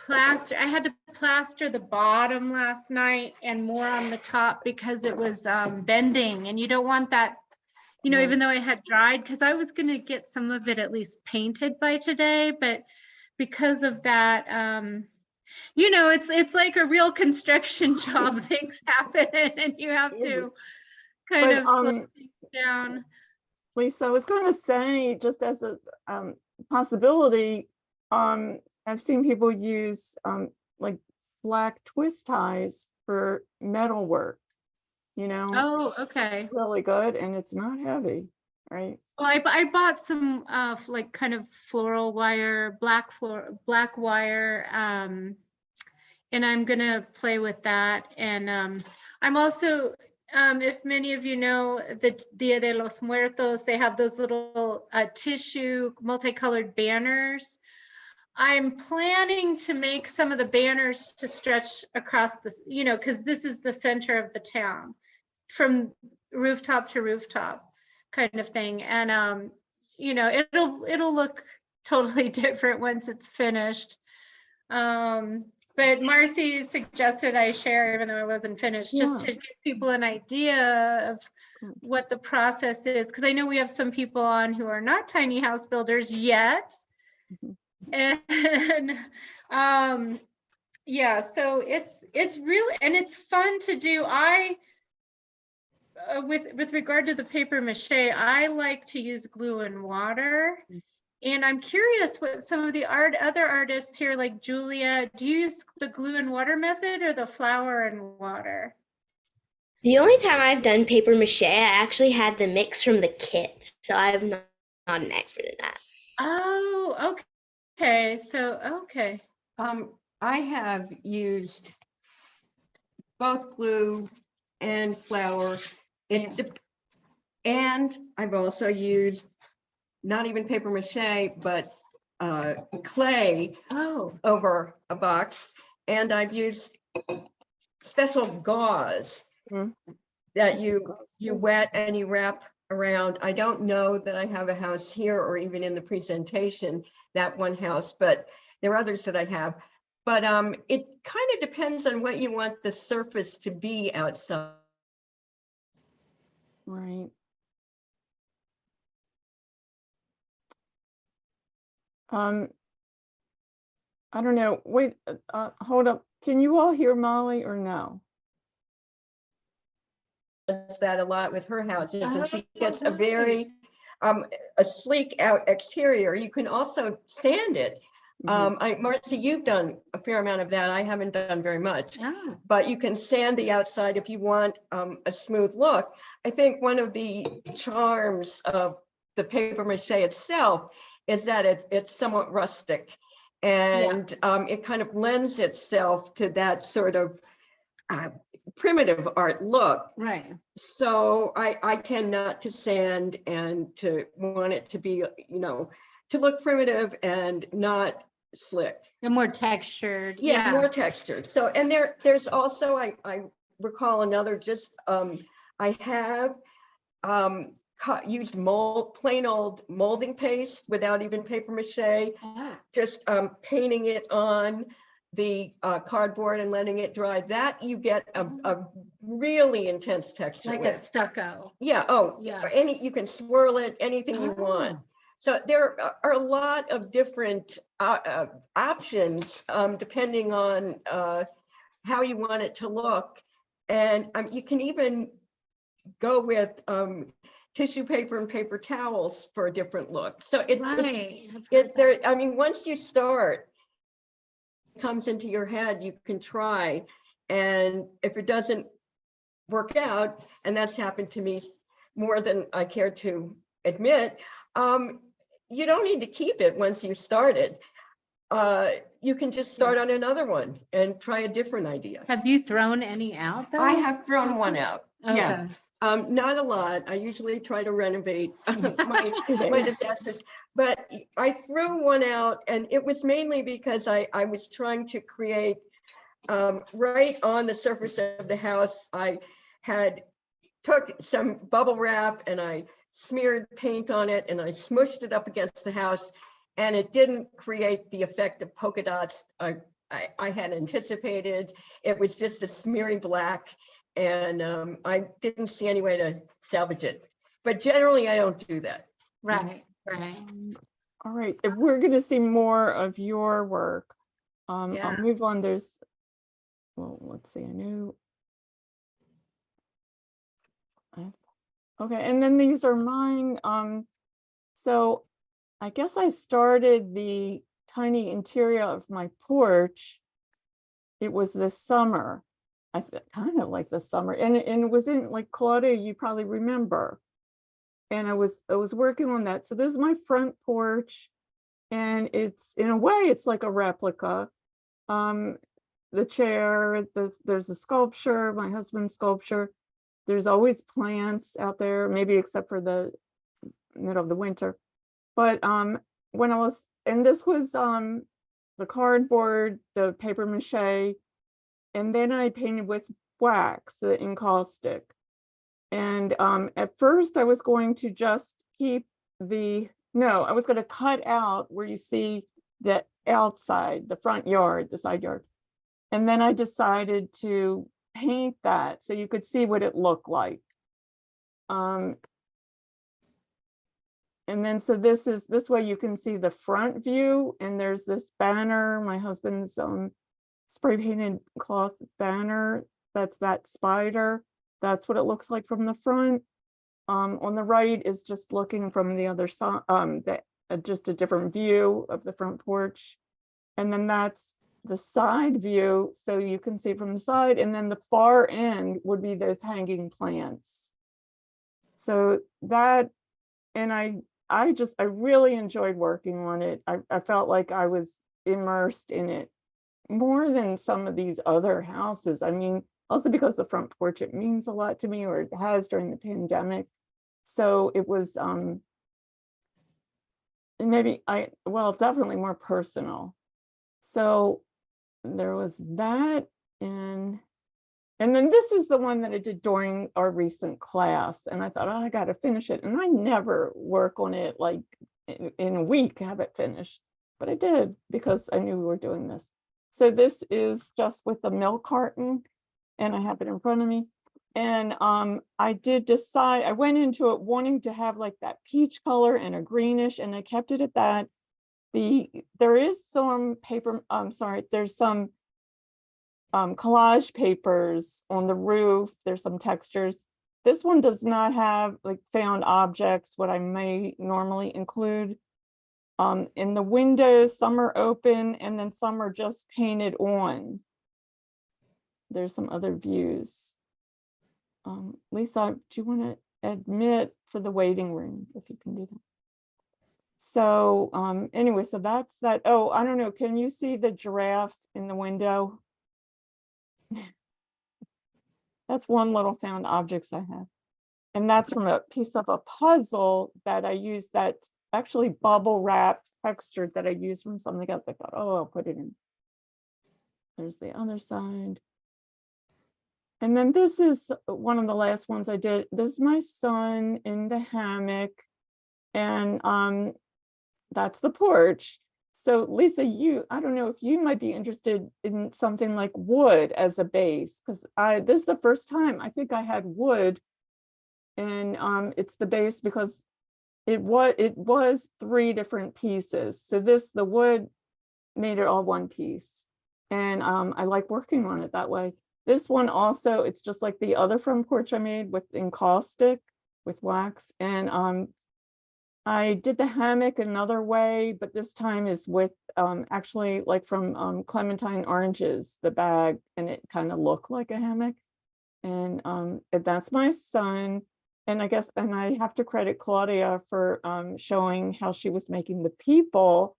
I had to plaster the bottom last night and more on the top because it was bending, and you don't want that, you know, even though I had dried, because I was going to get some of it at least painted by today, but because of that, you know, it's like a real construction job. Things happen and you have to kind of slow things down. Lisa, I was going to say, just as a possibility, I've seen people use like black twist ties for metal work, you know. Oh, okay. It's really good, and it's not heavy, right? Well, I bought some like kind of floral wire, black wire, and I'm gonna play with that. And I'm also, if many of you know, the Dia de los Muertos, they have those little tissue multicolored banners. I'm planning to make some of the banners to stretch across this, you know, because this is the center of the town, from rooftop to rooftop kind of thing. And you know, it'll look totally different once it's finished. But Marcy suggested I share, even though I wasn't finished, just to give people an idea of what the process is, because I know we have some people on who are not tiny house builders yet. And yeah, so it's really, and it's fun to do. With regard to the paper mache, I like to use glue and water. And I'm curious what some of the other artists here, like Julia, do you use the glue and water method or the flour and water? The only time I've done paper mache, I actually had the mix from the kit. So I'm not an expert in that. Oh, okay. So, okay. I have used both glue and flour. And I've also used not even paper mache, but clay over a box. And I've used special gauze that you wet and you wrap around. I don't know that I have a house here or even in the presentation, that one house, but there are others that I have. But it kind of depends on what you want the surface to be outside. Right. I don't know. Wait, hold up. Can you all hear Molly or no? Does that a lot with her houses, and she gets a very a sleek out exterior. You can also sand it. Marcy, you've done a fair amount of that. I haven't done very much, but you can sand the outside if you want a smooth look. I think one of the charms of the paper mache itself is that it's somewhat rustic, and it kind of lends itself to that sort of primitive art look. Right. So I tend not to sand and to want it to be, to look primitive and not slick. And more textured. Yeah, more textured. So, and there's also, I recall another, just, I have used plain old molding paste without even paper mache, just painting it on the cardboard and letting it dry. That you get a really intense texture. Like a stucco. Yeah. Oh, yeah. You can swirl it, anything you want. So there are a lot of different options depending on how you want it to look. And you can even go with tissue paper and paper towels for a different look. So once you start, it comes into your head, you can try. And if it doesn't work out, and that's happened to me more than I care to admit, you don't need to keep it once you started. You can just start on another one and try a different idea. Have you thrown any out though? I have thrown one out. Okay. Yeah. Not a lot. I usually try to renovate my disasters, but I threw one out, and it was mainly because I was trying to create right on the surface of the house. I had took some bubble wrap and I smeared paint on it and I smushed it up against the house, and it didn't create the effect of polka dots I had anticipated. It was just a smeary black, and I didn't see any way to salvage it. But generally, I don't do that. Right. All right, if we're going to see more of your work, I'll move on. Let's see, okay, and then these are mine. So I guess I started the tiny interior of my porch. It was this summer. I kind of like the summer, and it was in, like, Claudia, you probably remember. And I was working on that. So this is my front porch, and it's, in a way, it's like a replica. The chair, there's a sculpture, my husband's sculpture. There's always plants out there, maybe except for the middle of the winter. But when I was, and this was the cardboard, the paper mache, and then I painted with wax, the encaustic. And at first I was going to just keep I was going to cut out where you see the outside, the front yard, the side yard. And then I decided to paint that so you could see what it looked like. And then, so this way you can see the front view, and there's this banner, my husband's spray painted cloth banner. That's that spider. That's what it looks like from the front. On the right is just looking from the other side, just a different view of the front porch. And then that's the side view, so you can see from the side. And then the far end would be those hanging plants. So that, and I really enjoyed working on it. I felt like I was immersed in it, more than some of these other houses. I mean, also because the front porch, it means a lot to me, or it has during the pandemic. So it was definitely more personal. So there was that, and then this is the one that I did during our recent class, and I thought, oh, I got to finish it, and I never work on it like in a week, have it finished, but I did because I knew we were doing this. So this is just with the milk carton, and I have it in front of me. And I did decide, I went into it wanting to have like that peach color and a greenish, and I kept it at that. There is some paper, there's some collage papers on the roof. There's some textures. This one does not have like found objects, what I may normally include. In the windows, some are open and then some are just painted on. There's some other views. Lisa, do you want to admit for the waiting room, if you can do that? So anyway, so that's that. Oh, I don't know. Can you see the giraffe in the window? That's one little found objects I have. And that's from a piece of a puzzle that I used, that actually bubble wrap texture that I used from something else. I thought, oh, I'll put it in. There's the other side. And then this is one of the last ones I did. This is my son in the hammock. And that's the porch. So Lisa, I don't know if you might be interested in something like wood as a base, because this is the first time I think I had wood, and it's the base because it was 3 different pieces. So the wood made it all one piece, and I like working on it that way. This one also, it's just like the other front porch I made with encaustic with wax, and I did the hammock another way, but this time is with actually like from clementine oranges, the bag, and it kind of looked like a hammock. And that's my son. And I guess, and I have to credit Claudia for showing how she was making the people.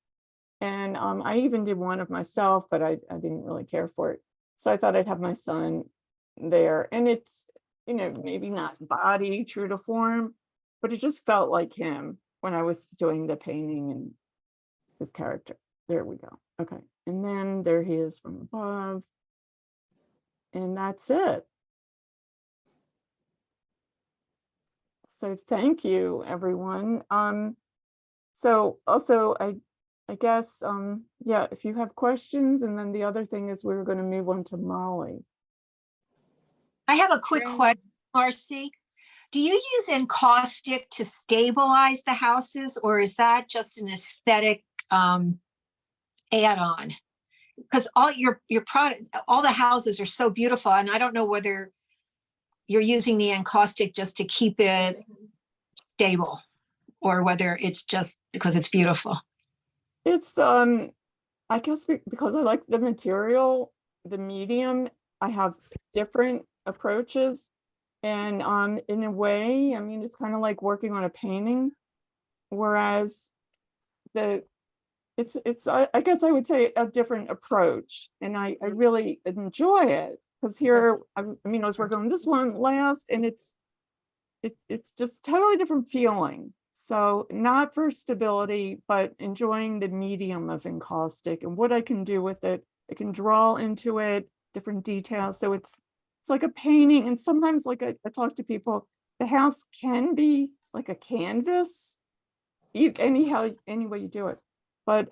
And I even did one of myself, but I didn't really care for it. So I thought I'd have my son there. And it's, maybe not body true to form, but it just felt like him when I was doing the painting and his character. There we go. Okay. And then there he is from above. And that's it. So thank you, everyone. So also, I guess, yeah, if you have questions, and then the other thing is we're going to move on to Molly. I have a quick question, Marcy. Do you use encaustic to stabilize the houses, or is that just an aesthetic add-on? Because all your product, all the houses are so beautiful, and I don't know whether you're using the encaustic just to keep it stable, or whether it's just because it's beautiful. It's I guess because I like the material, the medium, I have different approaches. And in a way, I mean, it's kind of like working on a painting, whereas I guess I would say a different approach. And I really enjoy it, because here, I was working on this one last, and it's just totally different feeling. So not for stability, but enjoying the medium of encaustic and what I can do with it. I can draw into it different details. So it's like a painting. And sometimes, like I talk to people, the house can be like a canvas, any way you do it. But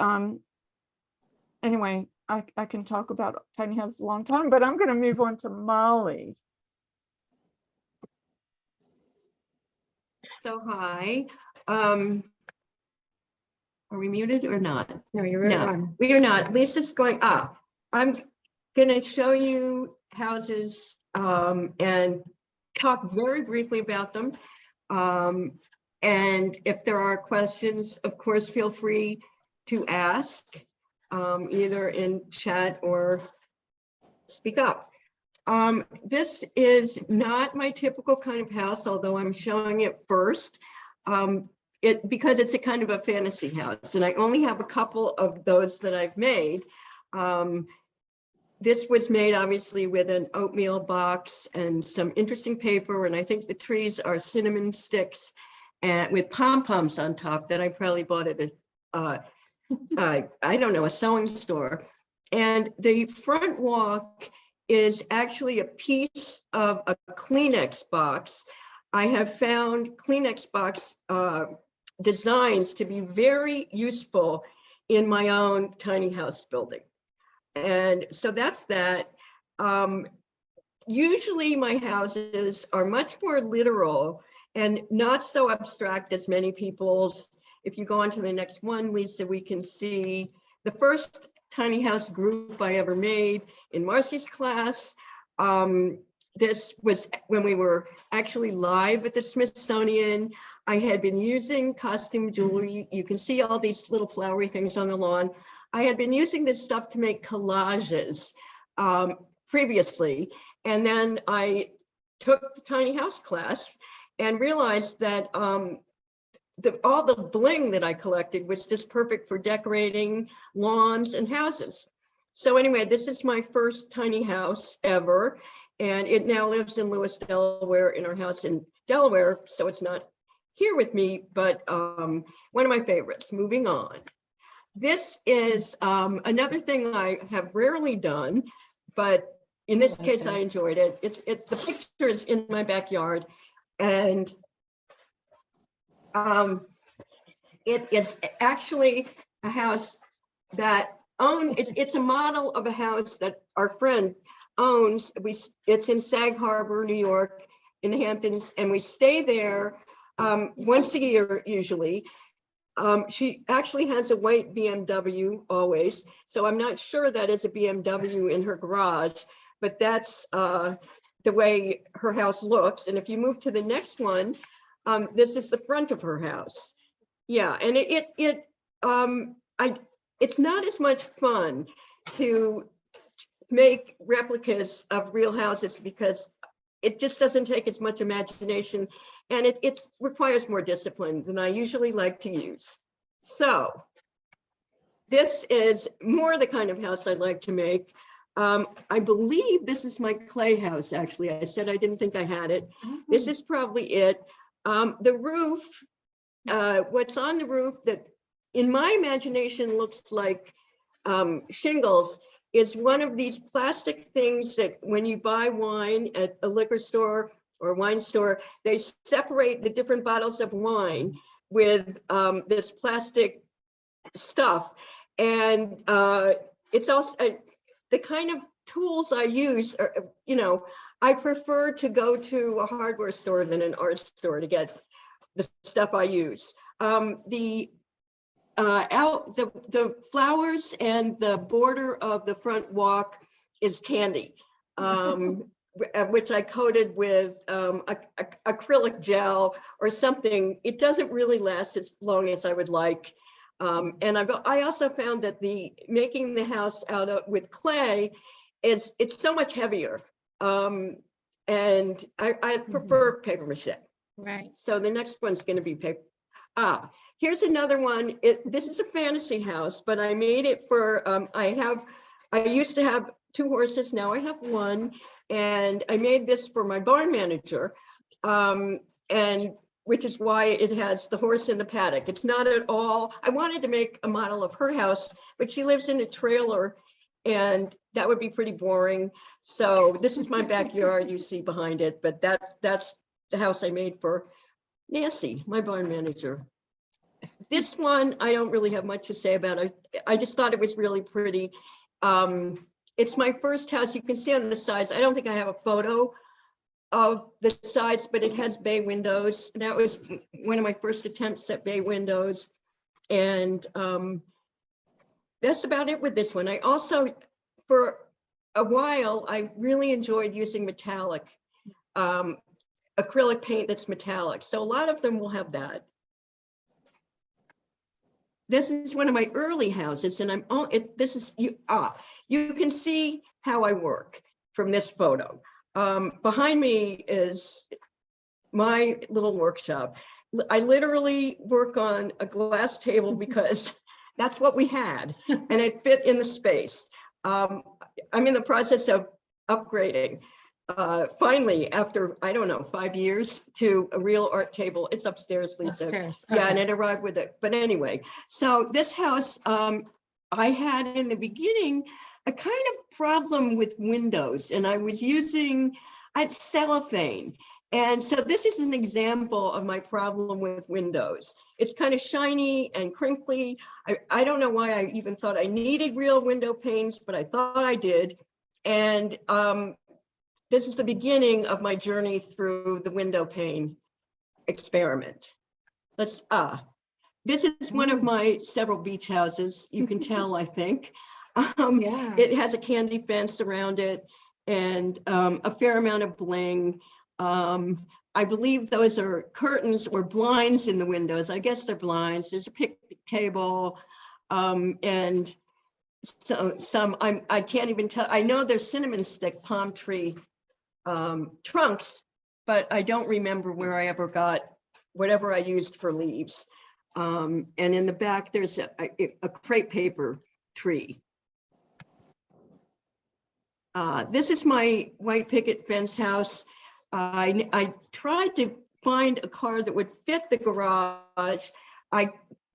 anyway, I can talk about tiny houses a long time, but I'm going to move on to Molly. So hi, are we muted or not? No, you're right on. We are not. Lisa's going up. I'm gonna show you houses and talk very briefly about them. And if there are questions, of course, feel free to ask either in chat or speak up. This is not my typical kind of house, although I'm showing it first, because it's a kind of a fantasy house, and I only have a couple of those that I've made. This was made obviously with an oatmeal box and some interesting paper. And I think the trees are cinnamon sticks and with pom-poms on top that I probably bought at a, I don't know, a sewing store. And the front walk is actually a piece of a Kleenex box. I have found Kleenex box designs to be very useful in my own tiny house building. And so that's that. Usually my houses are much more literal and not so abstract as many people's. If you go on to the next one, Lisa, we can see the first tiny house group I ever made in Marcy's class. This was when we were actually live at the Smithsonian. I had been using costume jewelry. You can see all these little flowery things on the lawn. I had been using this stuff to make collages previously. And then I took the tiny house class and realized that all the bling that I collected was just perfect for decorating lawns and houses. So anyway, this is my first tiny house ever. And it now lives in Lewis, Delaware, in our house in Delaware. So it's not here with me, but one of my favorites. Moving on. This is another thing I have rarely done, but in this case, I enjoyed it. It's the picture is in my backyard, and it is actually a house that it's a model of a house that our friend owns. It's in Sag Harbor, New York, in the Hamptons, and we stay there once a year usually. She actually has a white BMW always, so I'm not sure that is a BMW in her garage, but that's the way her house looks. And if you move to the next one, this is the front of her house. Yeah, and it's not as much fun to make replicas of real houses because it just doesn't take as much imagination, and it requires more discipline than I usually like to use. So this is more the kind of house I like to make. I believe this is my clay house, actually. I said I didn't think I had it. This is probably it. The roof, what's on the roof that in my imagination looks like shingles is one of these plastic things that when you buy wine at a liquor store or wine store, they separate the different bottles of wine with this plastic stuff. And it's also the kind of tools I use are, I prefer to go to a hardware store than an art store to get the stuff I use. The flowers and the border of the front walk is candy, which I coated with acrylic gel or something. It doesn't really last as long as I would like. And I also found that making the house with clay it's so much heavier. And I prefer paper mache. Right. So the next one's going to be paper. Here's another one. This is a fantasy house, but I made it for, I used to have 2 horses, now I have 1. And I made this for my barn manager, and which is why it has the horse in the paddock. It's not at all, I wanted to make a model of her house, but she lives in a trailer and that would be pretty boring. So this is my backyard you see behind it, but that's the house I made for Nancy, my barn manager. This one, I don't really have much to say about it. I just thought it was really pretty. It's my first house. You can see on the sides, I don't think I have a photo of the sides, but it has bay windows. That was one of my first attempts at bay windows. And that's about it with this one. I also, for a while, I really enjoyed using metallic, acrylic paint that's metallic. So a lot of them will have that. This is one of my early houses, and you can see how I work from this photo. Behind me is my little workshop. I literally work on a glass table because that's what we had, and it fit in the space. I'm in the process of upgrading. Finally, after, I don't know, 5 years, to a real art table. It's upstairs, Lisa. Upstairs. Yeah, and Okay. it arrived with it. But anyway, so this house, I had in the beginning a kind of problem with windows, and I was using cellophane. And so this is an example of my problem with windows. It's kind of shiny and crinkly. I don't know why I even thought I needed real window panes, but I thought I did. And this is the beginning of my journey through the window pane experiment. This is one of my several beach houses. You can tell, I think. Yeah. It has a candy fence around it and a fair amount of bling. I believe those are curtains or blinds in the windows. I guess they're blinds. There's a picnic table and so I can't even tell. I know there's cinnamon stick palm tree trunks, but I don't remember where I ever got whatever I used for leaves. And in the back, there's a crepe paper tree. This is my white picket fence house. I tried to find a car that would fit the garage. I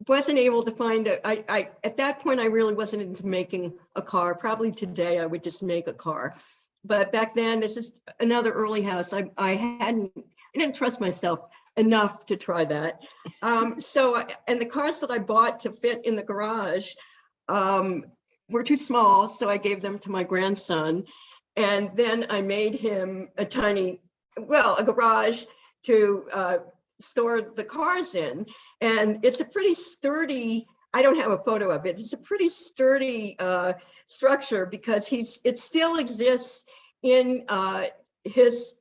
wasn't able to find at that point, I really wasn't into making a car. Probably today I would just make a car. But back then, this is another early house. I didn't trust myself enough to try that. And the cars that I bought to fit in the garage were too small, so I gave them to my grandson. And then I made him a garage to store the cars in. And it's a pretty sturdy, I don't have a photo of it. It's a pretty sturdy structure because it still exists in his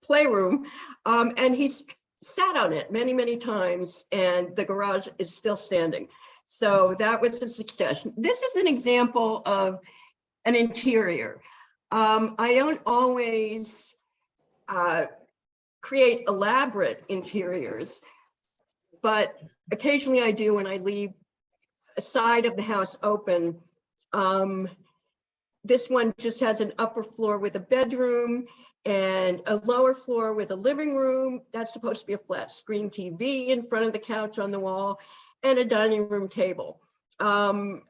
playroom, and he's sat on it many, many times, and the garage is still standing. So that was a success. This is an example of an interior. I don't always create elaborate interiors, but occasionally I do when I leave a side of the house open. This one just has an upper floor with a bedroom and a lower floor with a living room. That's supposed to be a flat screen TV in front of the couch on the wall and a dining room table. I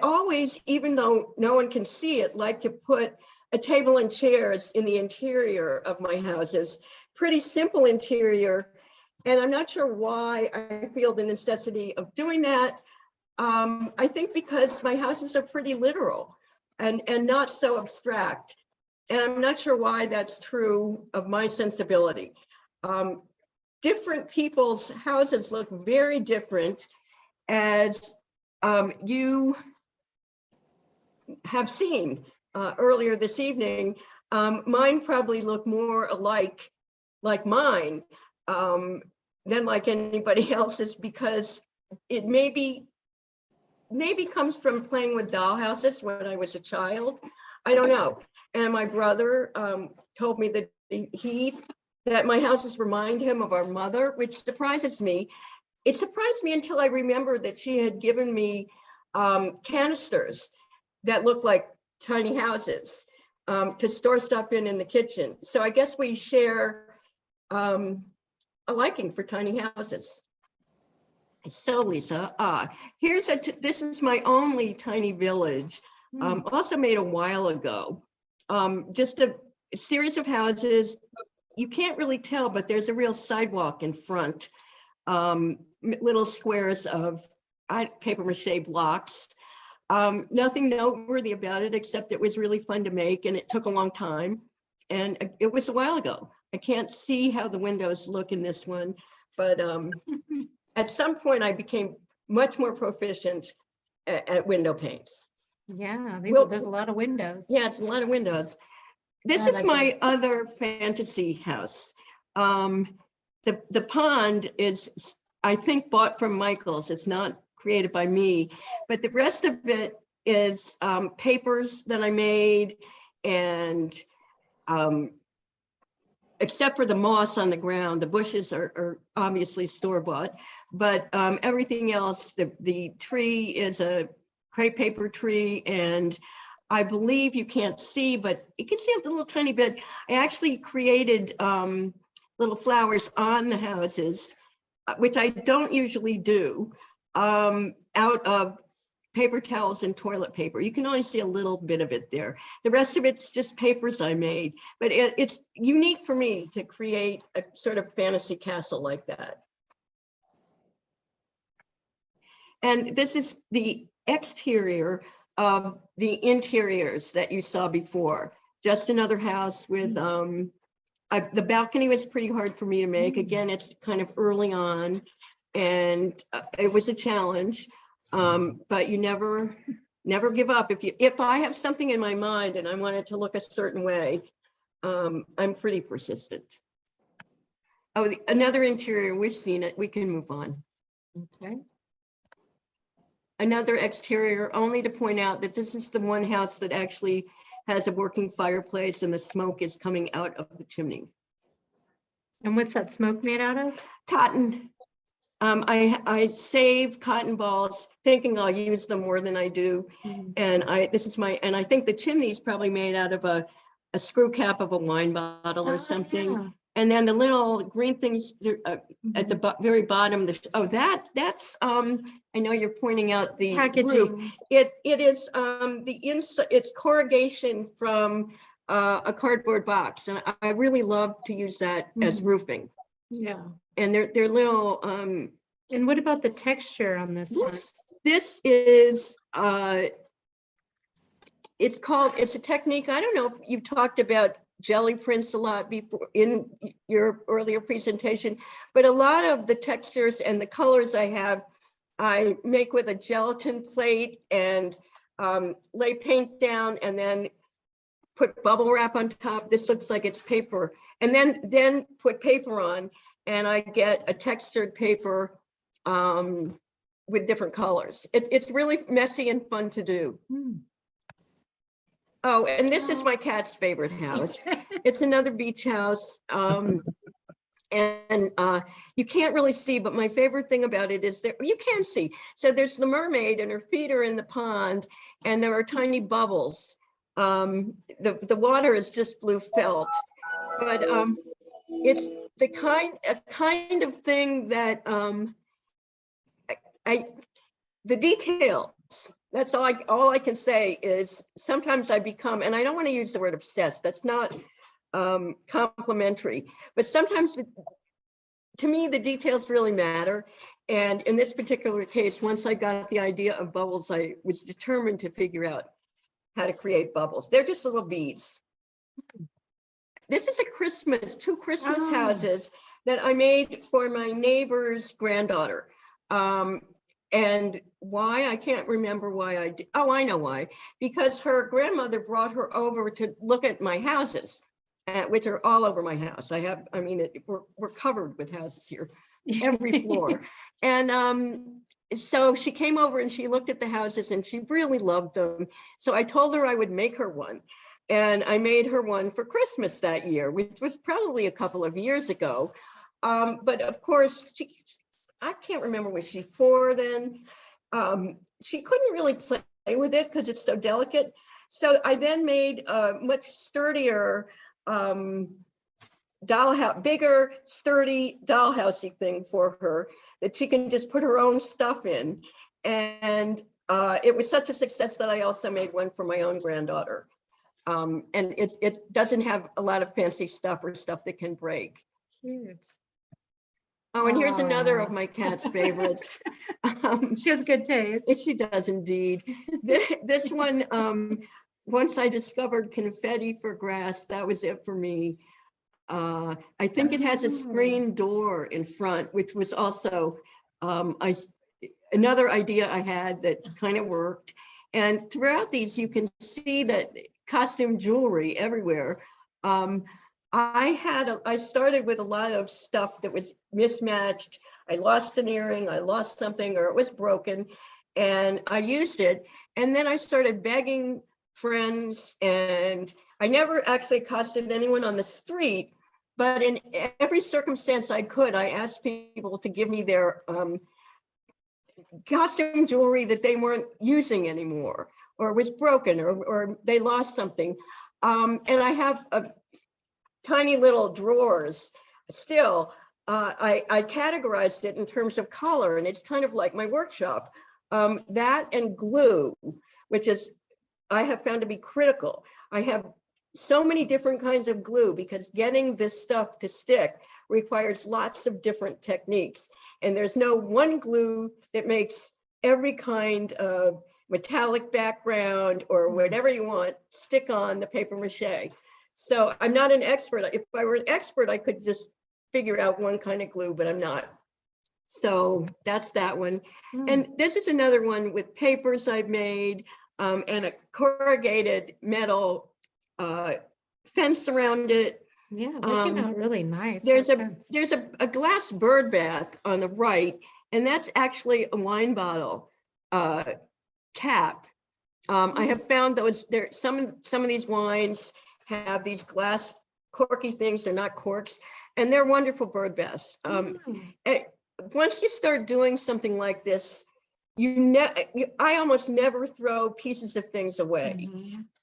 always, even though no one can see it, like to put a table and chairs in the interior of my houses. Pretty simple interior. And I'm not sure why I feel the necessity of doing that. I think because my houses are pretty literal and not so abstract. And I'm not sure why that's true of my sensibility. Different people's houses look very different, as you have seen earlier this evening. Mine probably look more alike, like mine, than like anybody else's, because it maybe comes from playing with doll houses when I was a child. I don't know. And my brother told me that that my houses remind him of our mother, which surprises me. It surprised me until I remembered that she had given me canisters that looked like tiny houses to store stuff in the kitchen. So I guess we share a liking for tiny houses. So Lisa, this is my only tiny village, also made a while ago. Just a series of houses. You can't really tell, but there's a real sidewalk in front. Little squares of paper mache blocks. Nothing noteworthy about it, except it was really fun to make, and it took a long time. And it was a while ago. I can't see how the windows look in this one, but at some point I became much more proficient at window paints. Yeah, Well, there's a lot of windows. Yeah, it's a lot of windows. This is my other fantasy house. The pond is, I think, bought from Michael's. It's not created by me, but the rest of it is papers that I made, and except for the moss on the ground, the bushes are obviously store-bought, but everything else, the tree is a crepe paper tree, and I believe you can't see, but you can see a little tiny bit. I actually created little flowers on the houses, which I don't usually do, out of paper towels and toilet paper. You can only see a little bit of it there. The rest of it's just papers I made, but it's unique for me to create a sort of fantasy castle like that. And this is the exterior of the interiors that you saw before. Just another house with, the balcony was pretty hard for me to make. Again, it's kind of early on, and it was a challenge. But you never give up. If I have something in my mind and I want it to look a certain way, I'm pretty persistent. Oh, another interior, we've seen it. We can move on. Okay. Another exterior, only to point out that this is the one house that actually has a working fireplace and the smoke is coming out of the chimney. And what's that smoke made out of? Cotton. I save cotton balls thinking I'll use them more than I do. And I think the chimney's probably made out of a screw cap of a wine bottle or something. Yeah. And then the little green things at the very bottom, that's I know you're pointing out the Packaging. roof. It is the inside, it's corrugation from a cardboard box. And I really love to use that as roofing. Yeah. And they're little And what about the texture on this one? this is it's a technique. I don't know if you talked about jelly prints a lot before in your earlier presentation, but a lot of the textures and the colors I make with a gelatin plate and lay paint down and then put bubble wrap on top. This looks like it's paper, and then put paper on, and I get a textured paper with different colors. It's really messy and fun to do. Oh, and this is my cat's favorite house. It's another beach house. And you can't really see, but my favorite thing about it is that you can see. So there's the mermaid and her feet are in the pond, and there are tiny bubbles. The water is just blue felt, but it's the kind of thing that the details. That's all I can say is sometimes I become, and I don't want to use the word obsessed. That's not complimentary, but sometimes to me the details really matter. And in this particular case, once I got the idea of bubbles, I was determined to figure out how to create bubbles. They're just little beads. This is two Christmas houses that I made for my neighbor's granddaughter. And why? I can't remember why I did. Oh, I know why. Because her grandmother brought her over to look at my houses, which are all over my house. We're covered with houses here, every floor. And so she came over and she looked at the houses and she really loved them. So I told her I would make her one. And I made her one for Christmas that year, which was probably a couple of years ago. But of course, I can't remember, was she 4 then? She couldn't really play with it because it's so delicate. So I then made a much sturdier dollhouse, bigger, sturdy dollhousey thing for her that she can just put her own stuff in. And it was such a success that I also made one for my own granddaughter. And it doesn't have a lot of fancy stuff or stuff that can break. Cute. Oh, and here's another of my cat's favorites. She has good taste. She does indeed. This one, once I discovered confetti for grass, that was it for me. I think it has a screen door in front, which was also another idea I had that kind of worked. And throughout these, you can see that costume jewelry everywhere. I started with a lot of stuff that was mismatched. I lost an earring, I lost something, or it was broken, and I used it. And then I started begging friends, and I never actually accosted anyone on the street, but in every circumstance I could, I asked people to give me their costume jewelry that they weren't using anymore, or was broken, or they lost something. And I have a tiny little drawers still. I categorized it in terms of color, and it's kind of like my workshop. That and glue, which is, I have found to be critical. I have so many different kinds of glue because getting this stuff to stick requires lots of different techniques. And there's no one glue that makes every kind of metallic background or whatever you want stick on the paper mache. So I'm not an expert. If I were an expert, I could just figure out one kind of glue, but I'm not. So that's that one. And this is another one with papers I've made, and a corrugated metal fence around it. Yeah, that came out really nice. There's that a fence. there's a glass bird bath on the right, and that's actually a wine bottle cap. I have found those there. Some of these wines have these glass corky things. They're not corks, and they're wonderful bird baths. Once you start doing something like this, I almost never throw pieces of things away.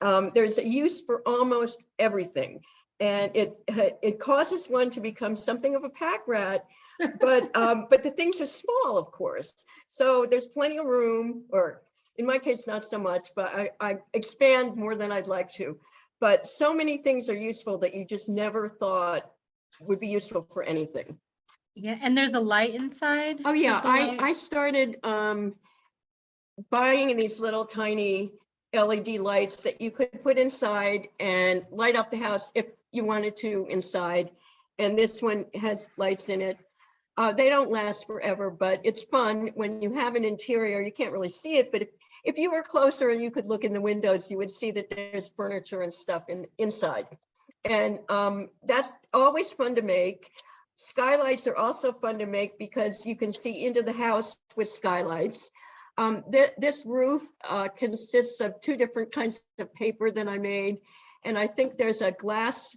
There's a use for almost everything, and it causes one to become something of a pack rat. But the things are small, of course, so there's plenty of room, or in my case, not so much, but I expand more than I'd like to. But so many things are useful that you just never thought would be useful for anything. Yeah, and there's a light inside. Oh yeah, Is the light- I started buying these little tiny LED lights that you could put inside and light up the house if you wanted to inside. And this one has lights in it. They don't last forever, but it's fun when you have an interior. You can't really see it, but if you were closer and you could look in the windows, you would see that there's furniture and stuff inside. And that's always fun to make. Skylights are also fun to make because you can see into the house with skylights. This roof consists of two different kinds of paper that I made. And I think there's a glass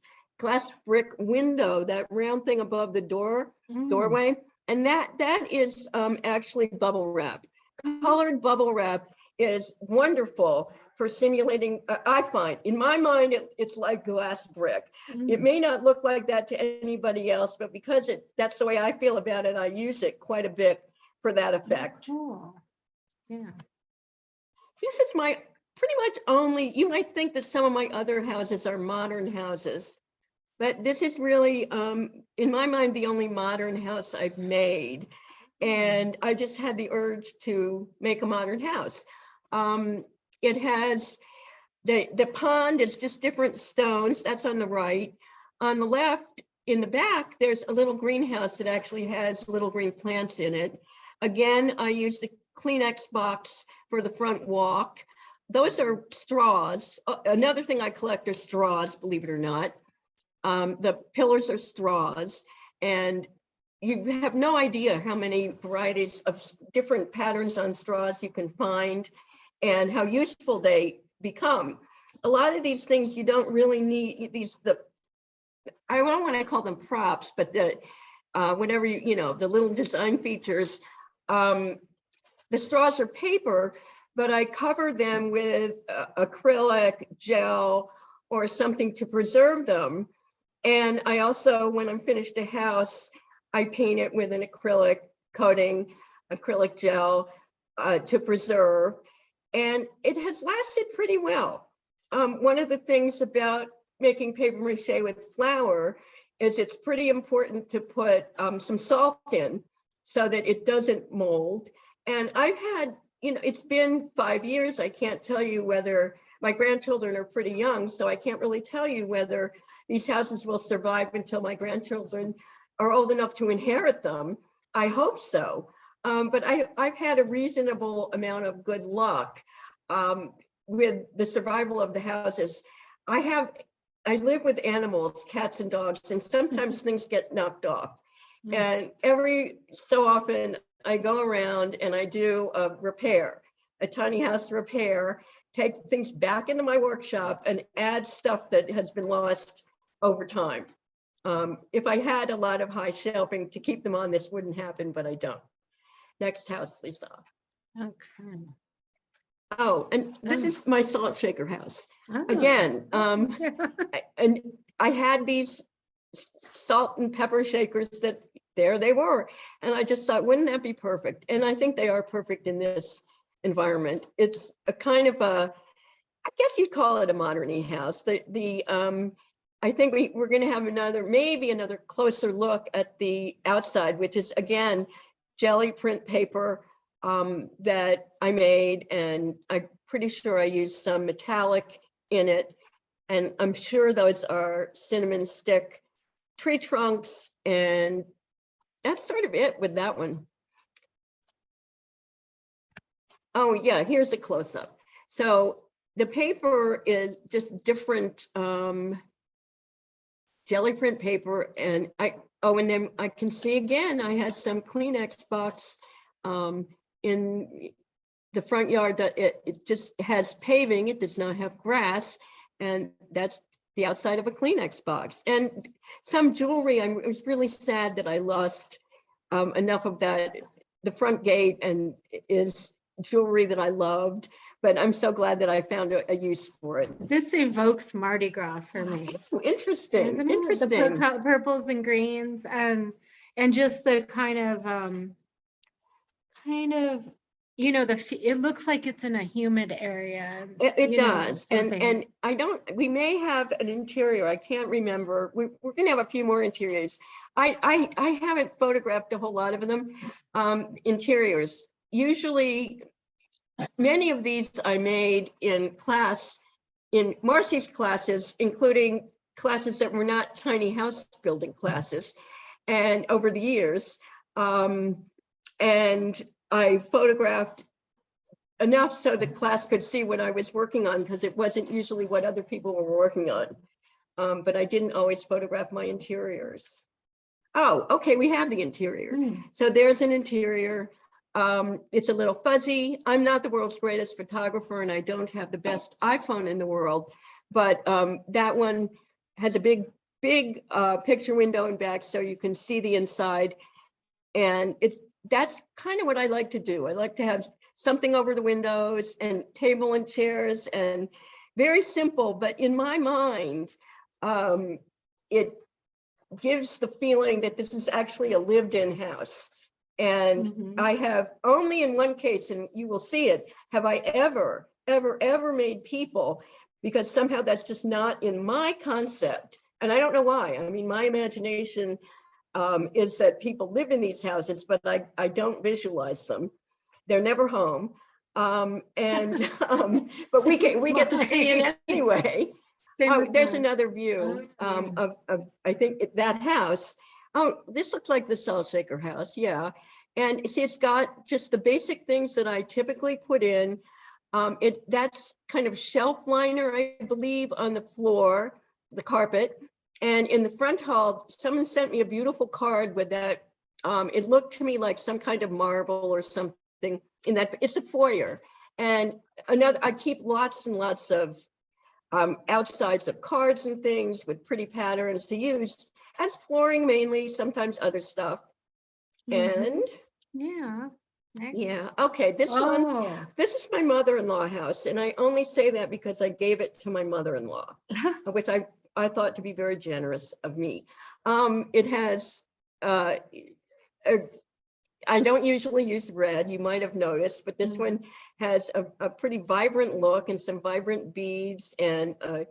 brick window, that round thing above the doorway. And that is actually bubble wrap. Colored bubble wrap is wonderful for simulating. I find, in my mind, it's like glass brick. It may not look like that to anybody else, but because that's the way I feel about it, I use it quite a bit for that effect. Cool. Yeah. This is my pretty much only, you might think that some of my other houses are modern houses, but this is really, in my mind, the only modern house I've made. And I just had the urge to make a modern house. It has, the pond is just different stones. That's on the right. On the left, in the back, there's a little greenhouse that actually has little green plants in it. Again, I used the Kleenex box for the front walk. Those are straws. Another thing I collect are straws, believe it or not. The pillars are straws, and you have no idea how many varieties of different patterns on straws you can find and how useful they become. A lot of these things you don't really need, I don't want to call them props, but whatever, the little design features. The straws are paper, but I cover them with acrylic gel or something to preserve them. And I also, when I'm finished a house, I paint it with an acrylic coating, acrylic gel to preserve. And it has lasted pretty well. One of the things about making paper mache with flour is it's pretty important to put some salt in so that it doesn't mold. And I've had, it's been 5 years. I can't tell you whether, my grandchildren are pretty young, so I can't really tell you whether these houses will survive until my grandchildren are old enough to inherit them. I hope so. But I've had a reasonable amount of good luck with the survival of the houses. I live with animals, cats and dogs, and sometimes things get knocked off. And every so often I go around and I do a repair, a tiny house repair, take things back into my workshop and add stuff that has been lost over time. If I had a lot of high shelving to keep them on, this wouldn't happen, but I don't. next house, Lisa. Okay. Oh, and this Oh. is my salt shaker house. Oh. Again, and I had these salt and pepper shakers that there they were. And I just thought, wouldn't that be perfect? And I think they are perfect in this environment. It's a kind of a, I guess you'd call it a modern house. I think we're going to have maybe another closer look at the outside, which is again, jelly print paper that I made, and I'm pretty sure I used some metallic in it. And I'm sure those are cinnamon stick tree trunks, and that's sort of it with that one. Oh yeah, here's a close-up. So the paper is just different jelly print paper, and and then I can see again, I had some Kleenex box in the front yard that it just has paving, it does not have grass, and that's the outside of a Kleenex box. And some jewelry, I was really sad that I lost enough of that. The front gate and is jewelry that I loved, but I'm so glad that I found a use for it. This evokes Mardi Gras for me. Oh, interesting, Isn't it? interesting. The purples and greens and just the kind of, you know, it looks like it's in a humid area. It you know, does, something. and we may have an interior, I can't remember. We're gonna have a few more interiors. I haven't photographed a whole lot of them. Interiors, usually many of these I made in class, in Marcy's classes, including classes that were not tiny house building classes, and over the years. And I photographed enough so the class could see what I was working on, because it wasn't usually what other people were working on. But I didn't always photograph my interiors. Oh, okay, we have the interior. So there's an interior. It's a little fuzzy. I'm not the world's greatest photographer, and I don't have the best iPhone in the world, but that one has a big picture window in back, so you can see the inside. And that's kind of what I like to do. I like to have something over the windows and table and chairs, and very simple, but in my mind, it gives the feeling that this is actually a lived-in house. And I have only in one case, and you will see it, have I ever made people, because somehow that's just not in my concept. And I don't know why. I mean, my imagination is that people live in these houses, but I don't visualize them. They're never home. But we get to see it anyway. Oh, there's another view of I think that house. Oh, this looks like the salt shaker house, yeah. And see, it's got just the basic things that I typically put in. That's kind of shelf liner, I believe, on the floor, the carpet. And in the front hall, someone sent me a beautiful card with that. It looked to me like some kind of marble or something in that. It's a foyer. And I keep lots and lots of outsides of cards and things with pretty patterns to use as flooring mainly, sometimes other stuff. And yeah, okay, this is my mother-in-law house, and I only say that because I gave it to my mother-in-law, which I thought to be very generous of me. It has I don't usually use red, you might have noticed, but this one has a pretty vibrant look and some vibrant beads and a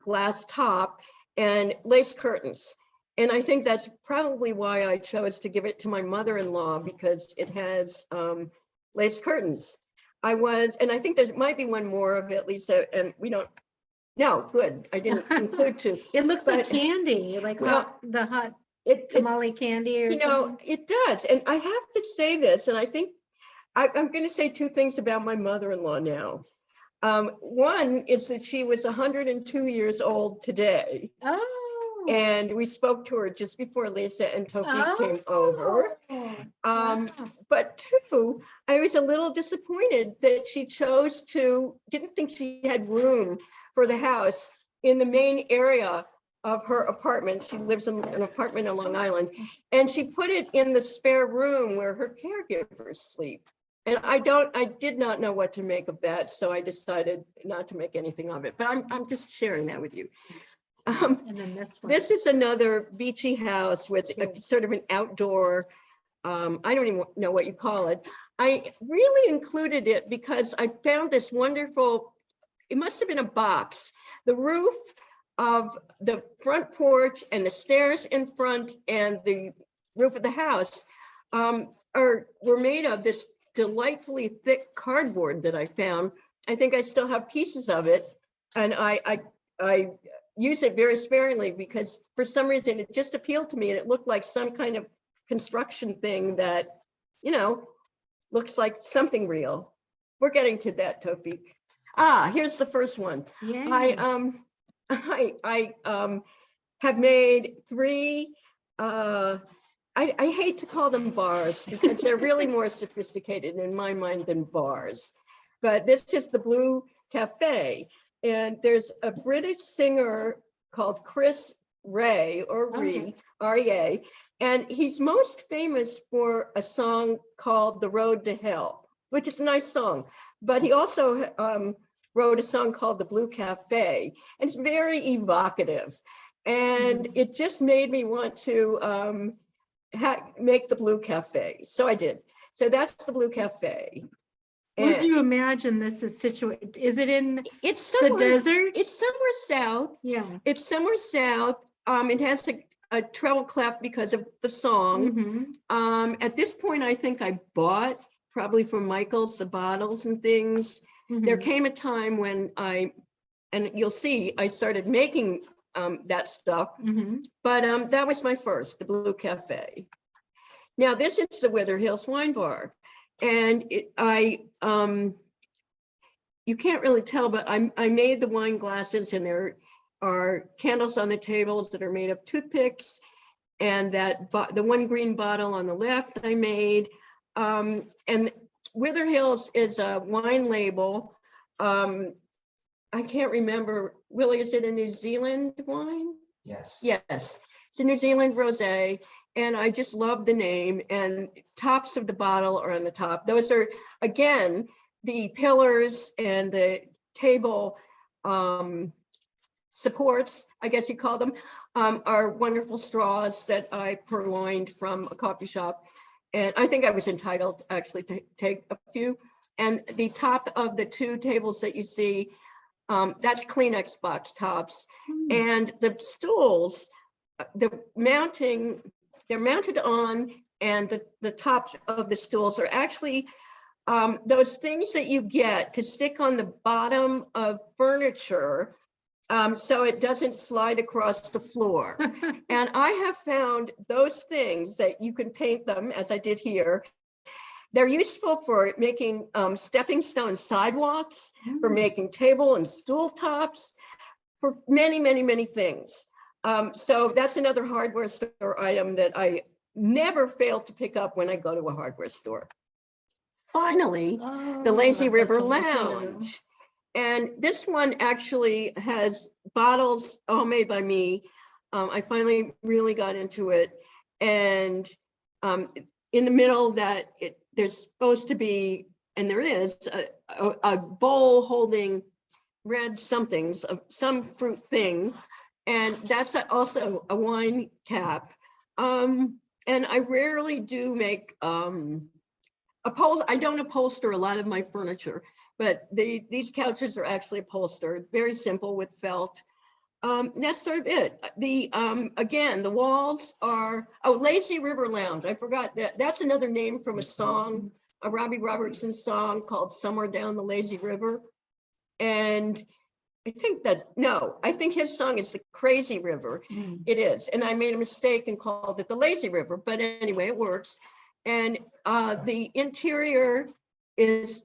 glass top and lace curtains. And I think that's probably why I chose to give it to my mother-in-law, because it has lace curtains. And I think there might be one more of it, Lisa, and we don't, no, good, I didn't include two. It looks like candy, like the hot tamale candy or something. It does. And I have to say this, and I think I'm going to say two things about my mother-in-law now. One is that she was 102 years old today. Oh. And we spoke to her just before Lisa and Toki came over. But two, I was a little disappointed that she didn't think she had room for the house in the main area of her apartment. She lives in an apartment on Long Island, and she put it in the spare room where her caregivers sleep. And I did not know what to make of that, so I decided not to make anything of it. But I'm just sharing that with you. And then This is another beachy house with a sort of an outdoor, I don't even know what you call it. I really included it because I found this wonderful, it must have been a box. The roof of the front porch and the stairs in front and the roof of the house were made of this delightfully thick cardboard that I found. I think I still have pieces of it, and I use it very sparingly because for some reason it just appealed to me, and it looked like some kind of construction thing that, you know, looks like something real. We're getting to that, Tofik. Here's the first one. Yeah. I have made 3, I hate to call them bars because they're really more sophisticated in my mind than bars. But this is the Blue Cafe. And there's a British singer called Chris Rea, or Ree, R-E-A. And he's most famous for a song called The Road to Hell, which is a nice song. But he also wrote a song called The Blue Cafe. And it's very evocative. And it just made me want to make the Blue Cafe. So I did. So that's the Blue Cafe. Where do you imagine this is situated? Is it in the desert? It's somewhere south. Yeah. It's somewhere south. It has a treble clef because of the song. At this point, I think I bought probably from Michael's the bottles and things. There came a time when and you'll see, I started making that stuff. But that was my first, the Blue Cafe. Now this is the Wither Hills Wine Bar. And you can't really tell, but I made the wine glasses, and there are candles on the tables that are made of toothpicks, and the one green bottle on the left I made. And Wither Hills is a wine label. I can't remember, Willie, is it a New Zealand wine? Yes. Yes, it's a New Zealand rosé. And I just love the name, and tops of the bottle are on the top. Those are, again, the pillars and the table supports, I guess you call them, are wonderful straws that I purloined from a coffee shop. And I think I was entitled actually to take a few. And the top of the 2 tables that you see, that's Kleenex box tops. And the stools, they're mounted on, and the tops of the stools are actually those things that you get to stick on the bottom of furniture so it doesn't slide across the floor. And I have found those things that you can paint them, as I did here. They're useful for making stepping stone sidewalks, for making table and stool tops, for many, many, many things. So that's another hardware store item that I never fail to pick up when I go to a hardware store. Finally, the Lazy River Lounge. And this one actually has bottles all made by me. I finally really got into it. And in the middle that there's supposed to be, and there is, a bowl holding red somethings, some fruit thing. And that's also a wine cap. And I rarely do make, I don't upholster a lot of my furniture, but these couches are actually upholstered, very simple with felt. That's sort of it. Again, the walls are, Lazy River Lounge. I forgot that. That's another name from a song, a Robbie Robertson song called Somewhere Down the Lazy River. And I think his song is the Crazy River. It is. And I made a mistake and called it the Lazy River, but anyway, it works. And the interior is,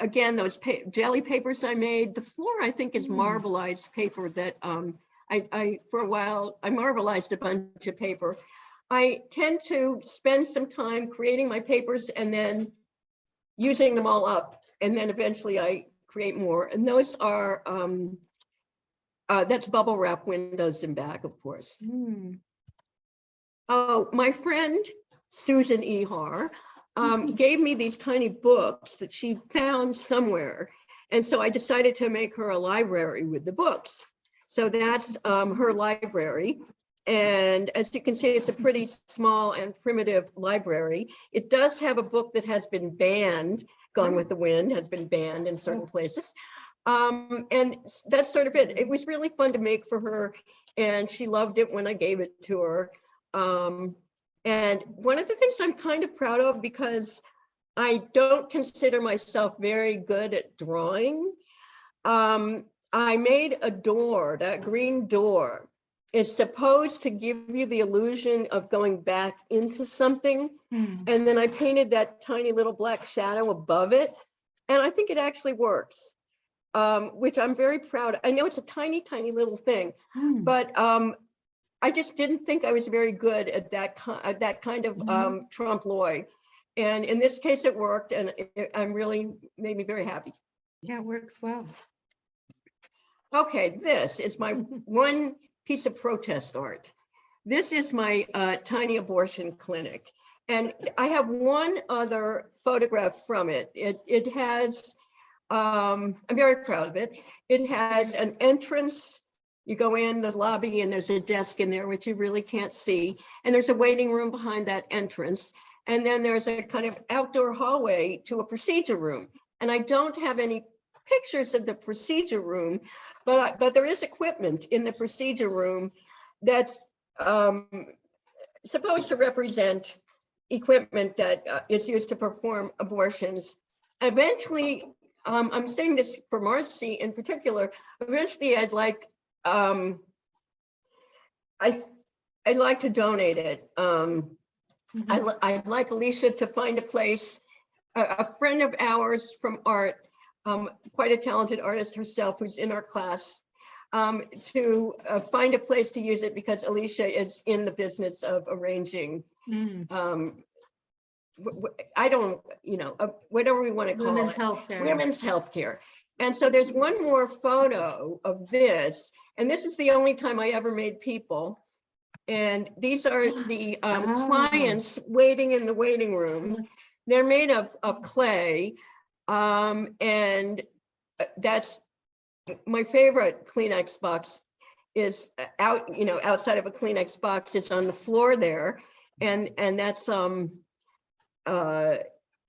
again, those jelly papers I made. The floor, I think, is marbleized paper that for a while, I marbleized a bunch of paper. I tend to spend some time creating my papers and then using them all up. And then eventually I create more. And those are That's bubble wrap windows and back, of course. Oh, my friend Susan Ehar gave me these tiny books that she found somewhere. And so I decided to make her a library with the books. So that's her library. And as you can see, it's a pretty small and primitive library. It does have a book that has been banned. Gone with the Wind has been banned in certain places. And that's sort of it. It was really fun to make for her. And she loved it when I gave it to her. And one of the things I'm kind of proud of, because I don't consider myself very good at drawing. I made a door, that green door. It's supposed to give you the illusion of going back into something. And then I painted that tiny little black shadow above it. And I think it actually works, which I'm very proud of. I know it's a tiny, tiny little thing, but I just didn't think I was very good at that kind of trompe l'oeil. And in this case, it worked, and I'm really made me very happy. Yeah, it works well. Okay, this is my one piece of protest art. This is my tiny abortion clinic. And I have one other photograph from it. It has, I'm very proud of it. It has an entrance. You go in the lobby and there's a desk in there, which you really can't see. And there's a waiting room behind that entrance. And then there's a kind of outdoor hallway to a procedure room. And I don't have any pictures of the procedure room, but there is equipment in the procedure room that's supposed to represent equipment that is used to perform abortions. Eventually, I'm saying this for Marcy in particular, eventually I'd like, I'd like to donate it. I'd like Alicia to find a place, a friend of ours from art, quite a talented artist herself who's in our class, to find a place to use it, because Alicia is in the business of arranging, I don't, whatever we want to call Women's it. healthcare. Women's healthcare. And so there's one more photo of this, and this is the only time I ever made people. And these are the clients waiting in the waiting room. They're made of clay. And that's my favorite Kleenex box is outside of a Kleenex box is on the floor there. And that's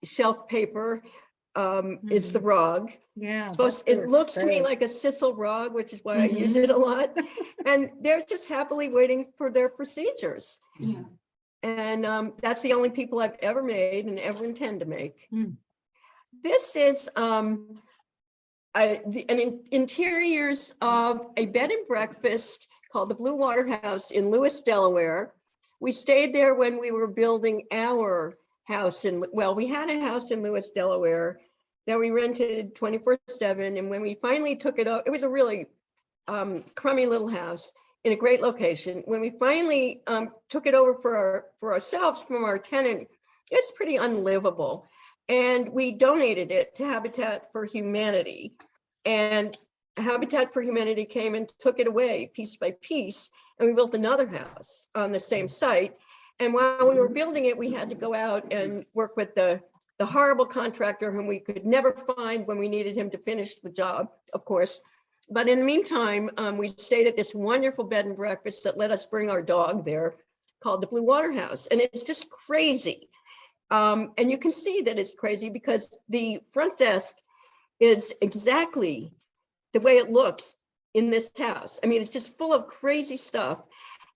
shelf paper is the rug. Yeah. It looks to me like a sisal rug, which is why I use it a lot. And they're just happily waiting for their procedures. Yeah. And that's the only people I've ever made and ever intend to make. This is interiors of a bed and breakfast called the Blue Water House in Lewis, Delaware. We stayed there when we were building our house we had a house in Lewis, Delaware that we rented 24/7. And when we finally took it up, it was a really crummy little house in a great location. When we finally took it over for ourselves from our tenant, it's pretty unlivable. And we donated it to Habitat for Humanity. And Habitat for Humanity came and took it away piece by piece. And we built another house on the same site. And while we were building it, we had to go out and work with the horrible contractor whom we could never find when we needed him to finish the job, of course. But in the meantime, we stayed at this wonderful bed and breakfast that let us bring our dog there, called the Blue Water House. And it's just crazy. And you can see that it's crazy because the front desk is exactly the way it looks in this house. I mean, it's just full of crazy stuff.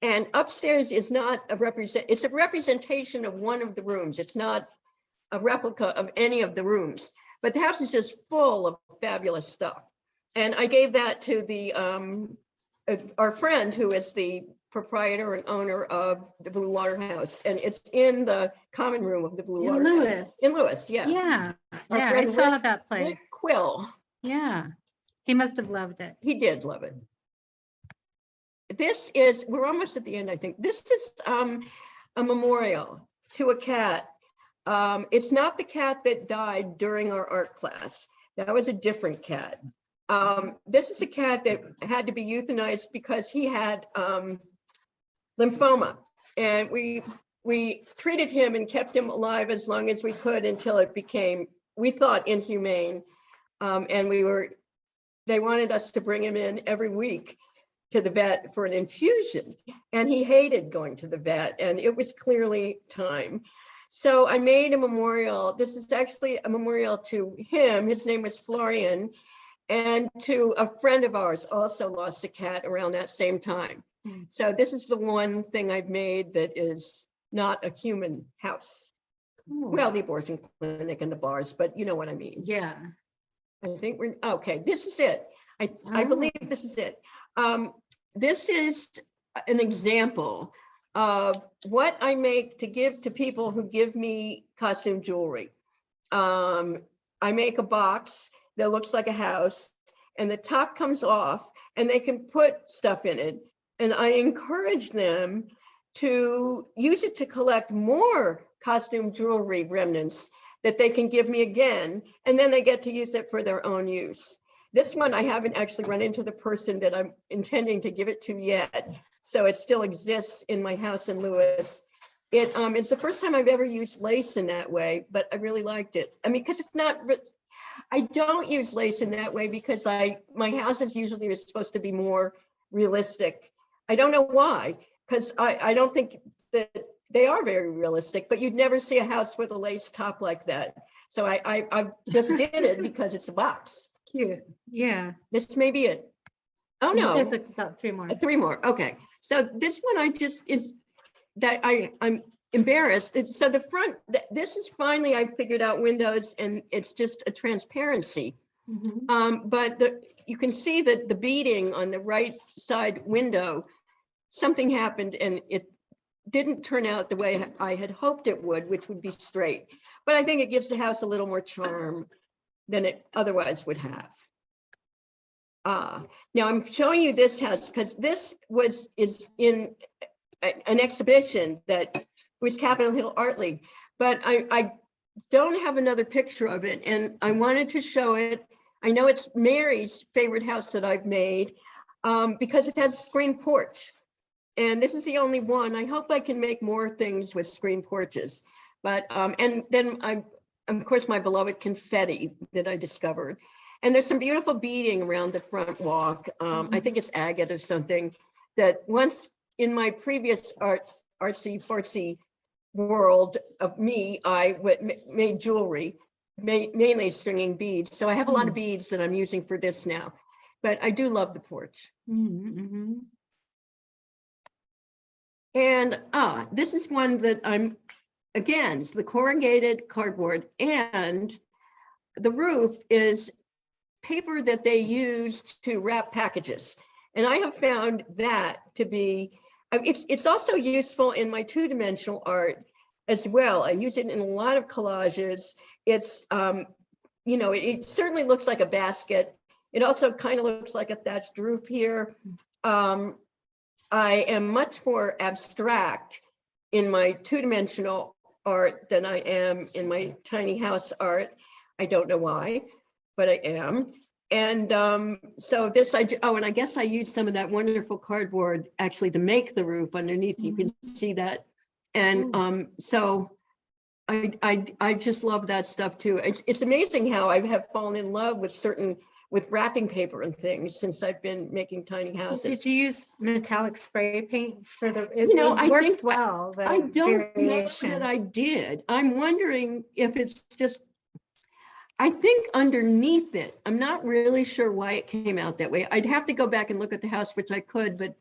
And upstairs is not it's a representation of one of the rooms. It's not a replica of any of the rooms, but the house is just full of fabulous stuff. And I gave that to our friend who is the proprietor and owner of the Blue Water House. And it's in the common room of the Blue Water House. In Lewis, yeah. Yeah, Our yeah, I friend saw that place. Rick Quill. Yeah, he must have loved it. He did love it. We're almost at the end, I think. This is a memorial to a cat. It's not the cat that died during our art class. That was a different cat. This is a cat that had to be euthanized because he had lymphoma, and we treated him and kept him alive as long as we could until it became, we thought, inhumane. And they wanted us to bring him in every week to the vet for an infusion, and he hated going to the vet, and it was clearly time. So I made a memorial. This is actually a memorial to him. His name was Florian, and to a friend of ours also lost a cat around that same time. So this is the one thing I've made that is not a human house. Well, the abortion clinic and the bars, but you know what I mean. Yeah. I think we're, okay, this is it. I believe this is it. This is an example of what I make to give to people who give me costume jewelry. I make a box that looks like a house, and the top comes off, and they can put stuff in it. And I encourage them to use it to collect more costume jewelry remnants that they can give me again, and then they get to use it for their own use. This one, I haven't actually run into the person that I'm intending to give it to yet, so it still exists in my house in Lewis. It's the first time I've ever used lace in that way, but I really liked it. I mean, because it's not, I don't use lace in that way because my houses usually are supposed to be more realistic. I don't know why, because I don't think that they are very realistic, but you'd never see a house with a lace top like that. So I just did it because it's a box. Cute. Yeah. This may be it. Oh no. There's about 3 more. 3 more. Okay. So this one I'm embarrassed. So the front, this is finally, I figured out windows, and it's just a transparency. But you can see that the beading on the right side window, something happened and it didn't turn out the way I had hoped it would, which would be straight. But I think it gives the house a little more charm than it otherwise would have. Now I'm showing you this house because this is in an exhibition that was Capitol Hill Art League, but I don't have another picture of it, and I wanted to show it. I know it's Mary's favorite house that I've made because it has a screen porch. And this is the only one. I hope I can make more things with screen porches. But, and then of course, my beloved confetti that I discovered. And there's some beautiful beading around the front walk. I think it's agate or something that once in my previous artsy fartsy world of me, I made jewelry, mainly stringing beads. So I have a lot of beads that I'm using for this now, but I do love the porch. And this is one that again, it's the corrugated cardboard, and the roof is paper that they used to wrap packages. And I have found that to be, it's also useful in my 2-dimensional art as well. I use it in a lot of collages. It's, you know, it certainly looks like a basket. It also kind of looks like a thatched roof here. I am much more abstract in my 2-dimensional art than I am in my tiny house art. I don't know why, but I am. And so this, and I guess I used some of that wonderful cardboard actually to make the roof underneath. You can see that. And so I just love that stuff too. It's amazing how I have fallen in love with wrapping paper and things since I've been making tiny houses. Did you use metallic spray paint for the, I worked think well. I don't know variation. that I did. I'm wondering if it's just, I think underneath it, I'm not really sure why it came out that way. I'd have to go back and look at the house, which I could, but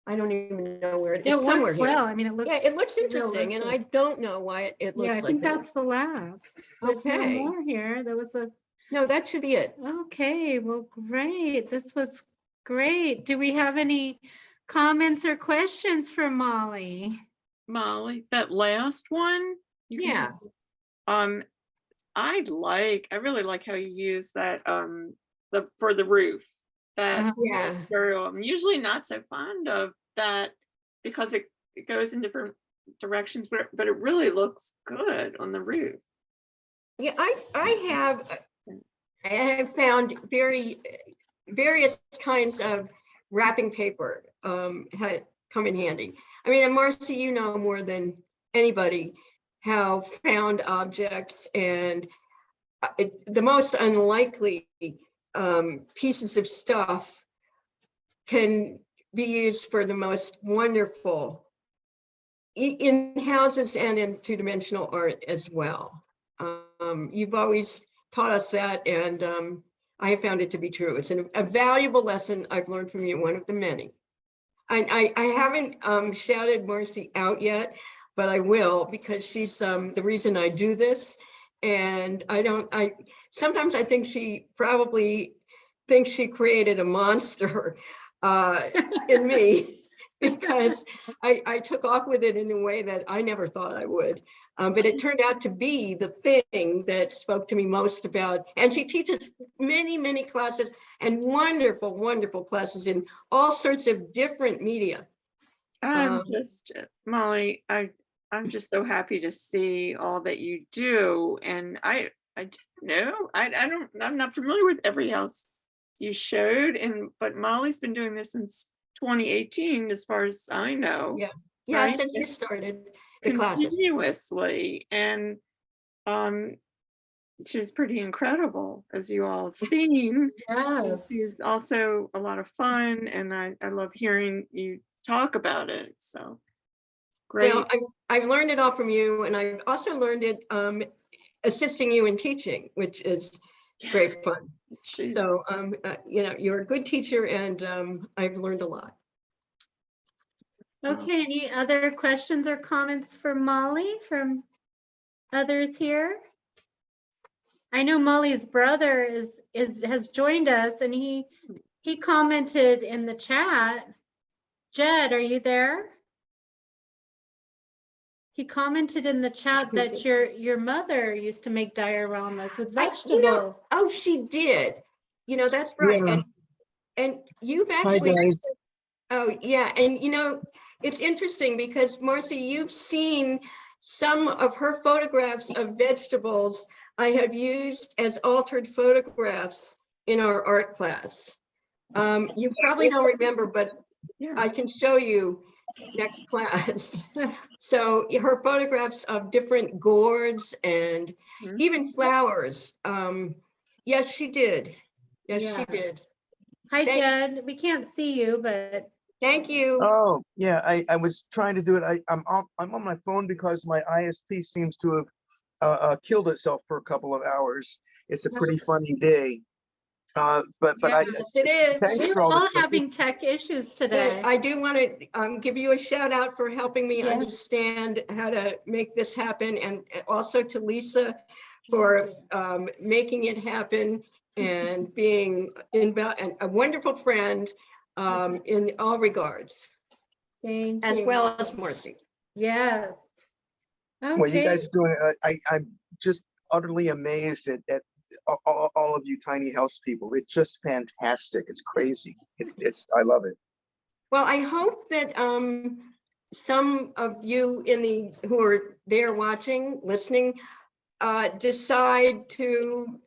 I don't even know where it is. Somewhere here. Well, I mean, it looks. Yeah, it looks interesting, and I don't know why it looks like that. Yeah, I think that's the last. There's no Okay. more here. There was a. No, that should be it. Okay, well, great. This was great. Do we have any comments or questions for Molly? Molly, that last one? Yeah. I really like how you use that for the roof. That Yeah. material. I'm usually not so fond of that because it goes in different directions, but it really looks good on the roof. Yeah, I have found very various kinds of wrapping paper had come in handy. I mean, and Marcy, you know more than anybody how found objects and the most unlikely pieces of stuff can be used for the most wonderful in houses and in two-dimensional art as well. You've always taught us that, and I have found it to be true. It's a valuable lesson I've learned from you, one of the many. I haven't shouted Marcy out yet, but I will, because she's the reason I do this. And sometimes I think she probably thinks she created a monster in me, because I took off with it in a way that I never thought I would. But it turned out to be the thing that spoke to me most about, and she teaches many, many classes and wonderful, wonderful classes in all sorts of different media. I'm just, Molly, I'm just so happy to see all that you do. And I don't know, I'm not familiar with every house you showed, but Molly's been doing this since 2018, as far as I know. Yeah, right? since you started the classes. Continuously, and she's pretty incredible, as you all have seen. Yes. She's also a lot of fun, and I love hearing you talk about it. So great. Well, I've learned it all from you, and I've also learned it assisting you in teaching, which is great fun. So you know, you're a good teacher, and I've learned a lot. Okay, any other questions or comments for Molly from others here? I know Molly's brother has joined us, and he commented in the chat. Jed, are you there? He commented in the chat that your mother used to make dioramas with vegetables. You know, oh, she did. You know, that's right. Yeah. And you've actually. Hi, guys. Oh yeah, and you know, it's interesting because Marcy, you've seen some of her photographs of vegetables I have used as altered photographs in our art class. You probably don't remember, but I can show you next class. So her photographs of different gourds and even flowers. Yes, she did. Yes, she did. Hi, Jed. We can't see you, but. Thank you. Oh, yeah, I was trying to do it. I'm on my phone because my ISP seems to have killed itself for a couple of hours. It's a pretty funny day. But yes, it is. We're all having tech issues today. I do want to give you a shout out for helping me understand how to make this happen, and also to Lisa for making it happen and being a wonderful friend in all regards. Thank as you. well as Marcy. Yes. Okay. Well, you guys are doing it. I'm just utterly amazed at all of you tiny house people. It's just fantastic. It's crazy. It's I love it. Well, I hope that some of you who are there watching, listening, decide to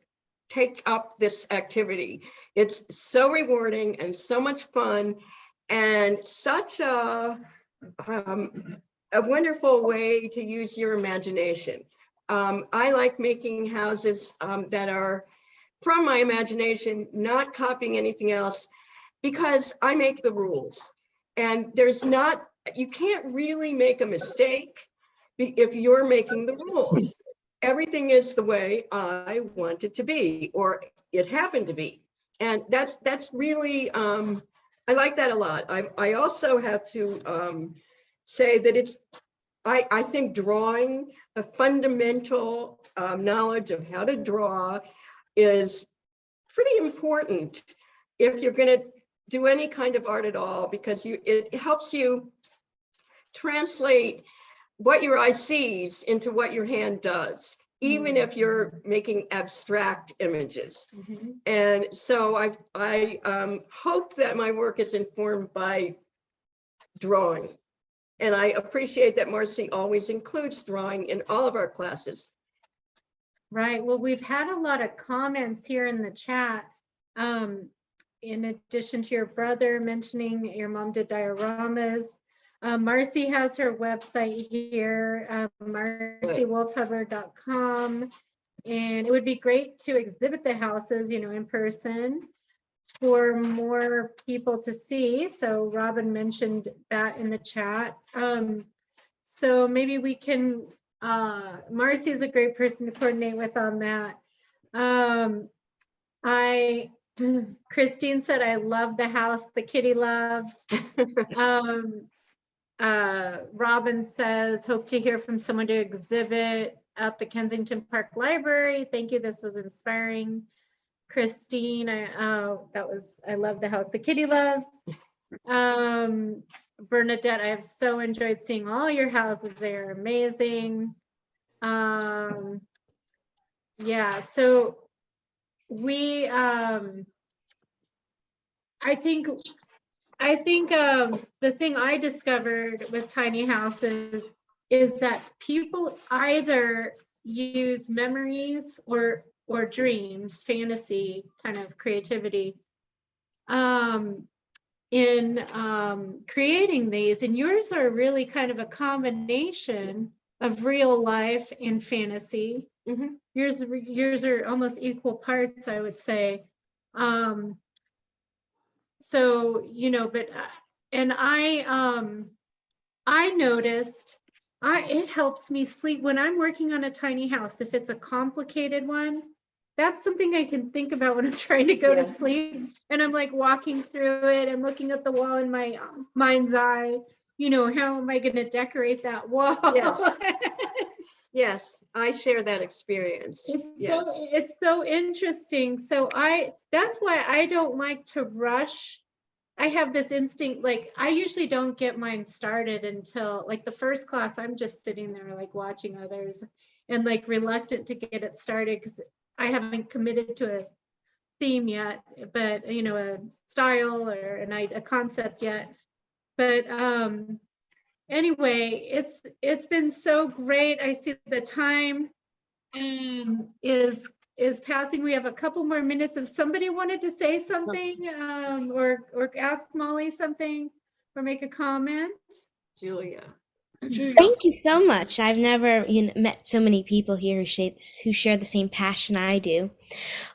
take up this activity. It's so rewarding and so much fun, and such a wonderful way to use your imagination. I like making houses that are from my imagination, not copying anything else, because I make the rules. And you can't really make a mistake if you're making the rules. Everything is the way I want it to be, or it happened to be. And that's really, I like that a lot. I also have to say that I think drawing, a fundamental knowledge of how to draw is pretty important if you're going to do any kind of art at all, because it helps you translate what your eye sees into what your hand does, even if you're making abstract images. Mm-hmm. And so I hope that my work is informed by drawing. And I appreciate that Marcy always includes drawing in all of our classes. Right. Well, we've had a lot of comments here in the chat. in addition to your brother mentioning your mom did dioramas. Marcy has her website here, marcywolfhubbard.com. And it would be great to exhibit the houses, in person for more people to see. So Robin mentioned that in the chat. So maybe we can, Marcy is a great person to coordinate with on that. Christine said, I love the house the kitty loves. Robin says, hope to hear from someone to exhibit at the Kensington Park Library. Thank you, this was inspiring. Christine, I love the house the kitty loves. Bernadette, I have so enjoyed seeing all your houses. They are amazing. Yeah, so we, I think the thing I discovered with tiny houses is that people either use memories or dreams, fantasy kind of creativity in creating these. And yours are really kind of a combination of real life and fantasy. Yours are almost equal parts, I would say. So, but, and I noticed, it helps me sleep when I'm working on a tiny house. If it's a complicated one, that's something I can think about when I'm trying to go to sleep. And I'm like walking through it and looking at the wall in my mind's eye, how am I going to decorate that wall? Yes, I share that experience. It's so interesting. So that's why I don't like to rush. I have this instinct, like I usually don't get mine started until like the first class. I'm just sitting there like watching others and like reluctant to get it started because I haven't committed to a theme yet, but a style or a concept yet. But anyway, it's been so great. I see the time is passing. We have a couple more minutes. If somebody wanted to say something or ask Molly something or make a comment. Julia. Thank you so much. I've never met so many people here who share the same passion I do.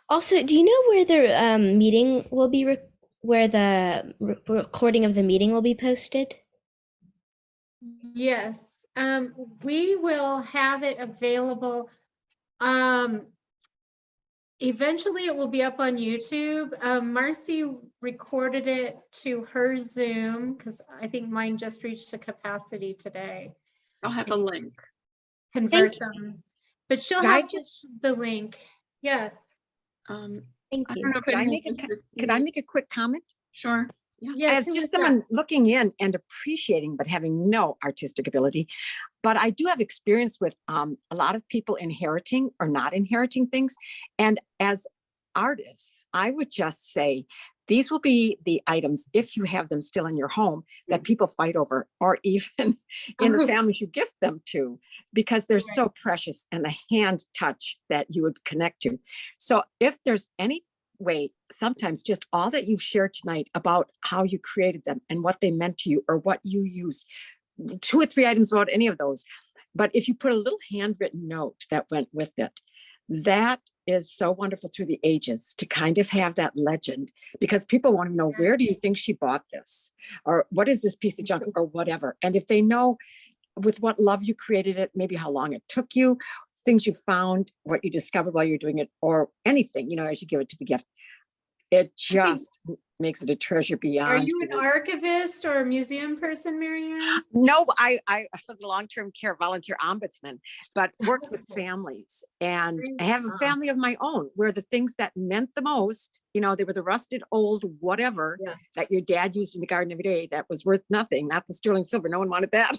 Also, do you know where the meeting will be, where the recording of the meeting will be posted? Yes, we will have it available. Eventually it will be up on YouTube. Marcy recorded it to her Zoom because I think mine just reached the capacity today. I'll have a link. Convert them. But she'll have the link. Yes. Thank you. Could I make a quick comment? Sure. Yeah. As just someone looking in and appreciating, but having no artistic ability. But I do have experience with a lot of people inheriting or not inheriting things. And as artists, I would just say, these will be the items, if you have them still in your home, that people fight over, or even in the families you gift them to, because they're so precious and the hand touch that you would connect to. So if there's any way, sometimes just all that you've shared tonight about how you created them and what they meant to you or what you used, 2 or 3 items about any of those. But if you put a little handwritten note that went with it, that is so wonderful through the ages to kind of have that legend, because people want to know, where do you think she bought this? Or what is this piece of junk or whatever? And if they know with what love you created it, maybe how long it took you, things you found, what you discovered while you're doing it, or anything, as you give it to the gift, it just makes it a treasure beyond. Are you an archivist or a museum person, Marianne? No, I was a long-term care volunteer ombudsman, but worked with families, and I have a family of my own where the things that meant the most, they were the rusted old whatever that your dad used in the garden every day that was worth nothing, not the sterling silver. No one wanted that,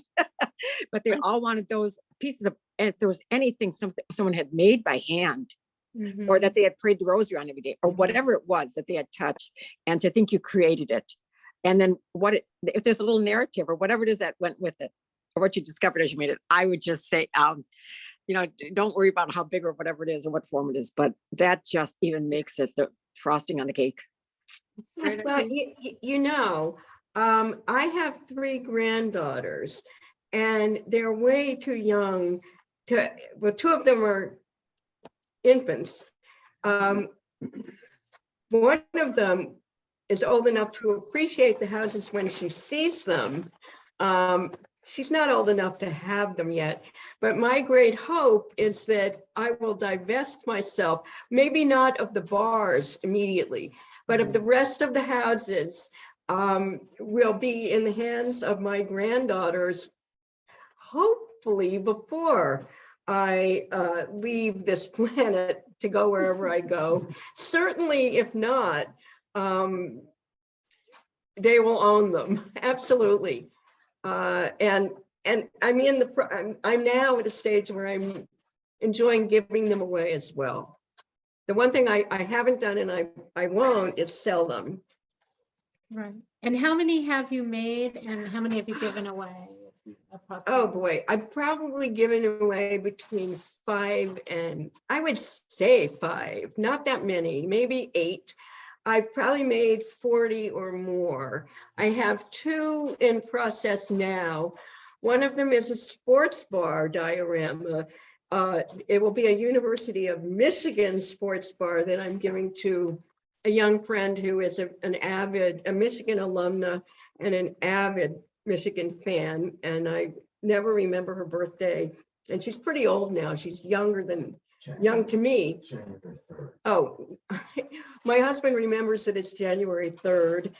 but they all wanted those pieces of, and if there was anything someone had made by hand, or that they had prayed the rosary on every day, or whatever it was that they had touched, and to think you created it. And then if there's a little narrative or whatever it is that went with it, or what you discovered as you made it, I would just say, don't worry about how big or whatever it is or what form it is, but that just even makes it the frosting on the cake. Great Well, idea. you know, I have 3 granddaughters and they're way too young to, well, 2 of them are infants. One of them is old enough to appreciate the houses when she sees them. She's not old enough to have them yet, but my great hope is that I will divest myself, maybe not of the bars immediately, but of the rest of the houses will be in the hands of my granddaughters, hopefully before I leave this planet to go wherever I go. Certainly, if not, they will own them, absolutely. And I'm now at a stage where I'm enjoying giving them away as well. The one thing I haven't done and I won't is sell them. Right. And how many have you made and how many have you given away? Oh boy, I've probably given away between 5 and I would say 5, not that many, maybe 8. I've probably made 40 or more. I have 2 in process now. One of them is a sports bar diorama. It will be a University of Michigan sports bar that I'm giving to a young friend who is a Michigan alumna and an avid Michigan fan. And I never remember her birthday. And she's pretty old now. She's young to me. Oh, my husband remembers that it's January 3rd.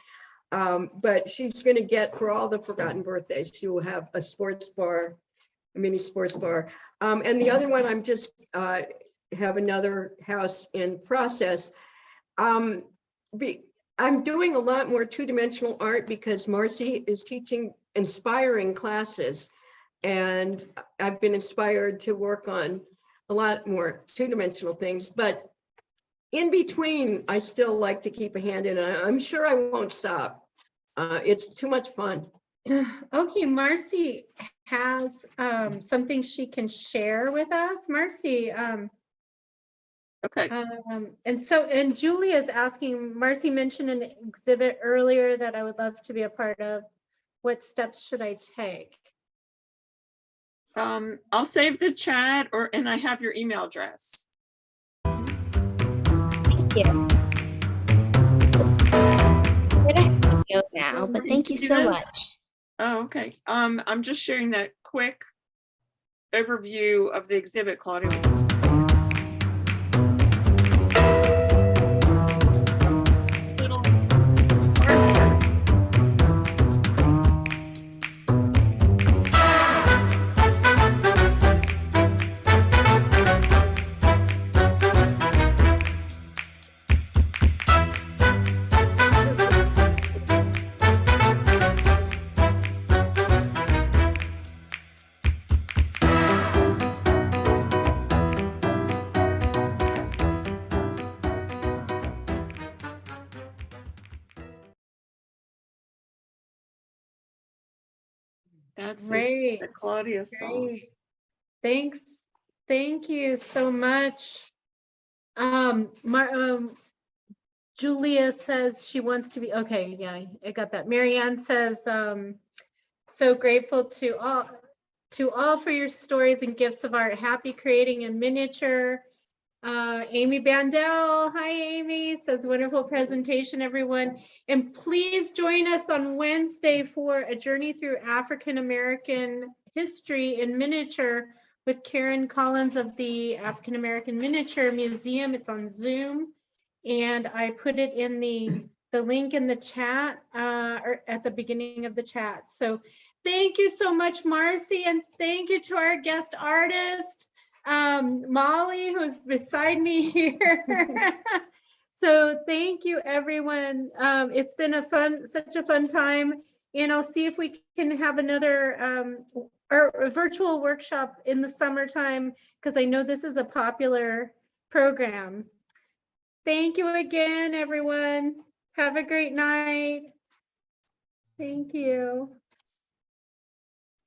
But she's going to get, for all the forgotten birthdays, she will have a sports bar, a mini sports bar. And the other one, I'm just have another house in process. I'm doing a lot more 2-dimensional art because Marcy is teaching inspiring classes. And I've been inspired to work on a lot more 2-dimensional things. But in between, I still like to keep a hand in it. I'm sure I won't stop. It's too much fun. Okay, Marcy has something she can share with us. Marcy. Okay. And Julia's asking, Marcy mentioned an exhibit earlier that I would love to be a part of. What steps should I take? I'll save the chat and I have your email address. Thank you. We're gonna have to go now, but thank you so much. Oh, okay. I'm just sharing that quick overview of the exhibit, Claudia. That's Great. the Claudia song. Great. Thanks. Thank you so much. Julia says she wants to be, okay, yeah, I got that. Marianne says, so grateful to all for your stories and gifts of art. Happy creating in miniature. Amy Bandel, hi Amy, says wonderful presentation, everyone. And please join us on Wednesday for a journey through African American history in miniature with Karen Collins of the African American Miniature Museum. It's on Zoom. And I put it in the link in the chat or at the beginning of the chat. So thank you so much, Marcy, and thank you to our guest artist, Molly, who's beside me here. So thank you, everyone. It's been such a fun time, and I'll see if we can have another or a virtual workshop in the summertime, because I know this is a popular program. Thank you again, everyone. Have a great night. Thank you.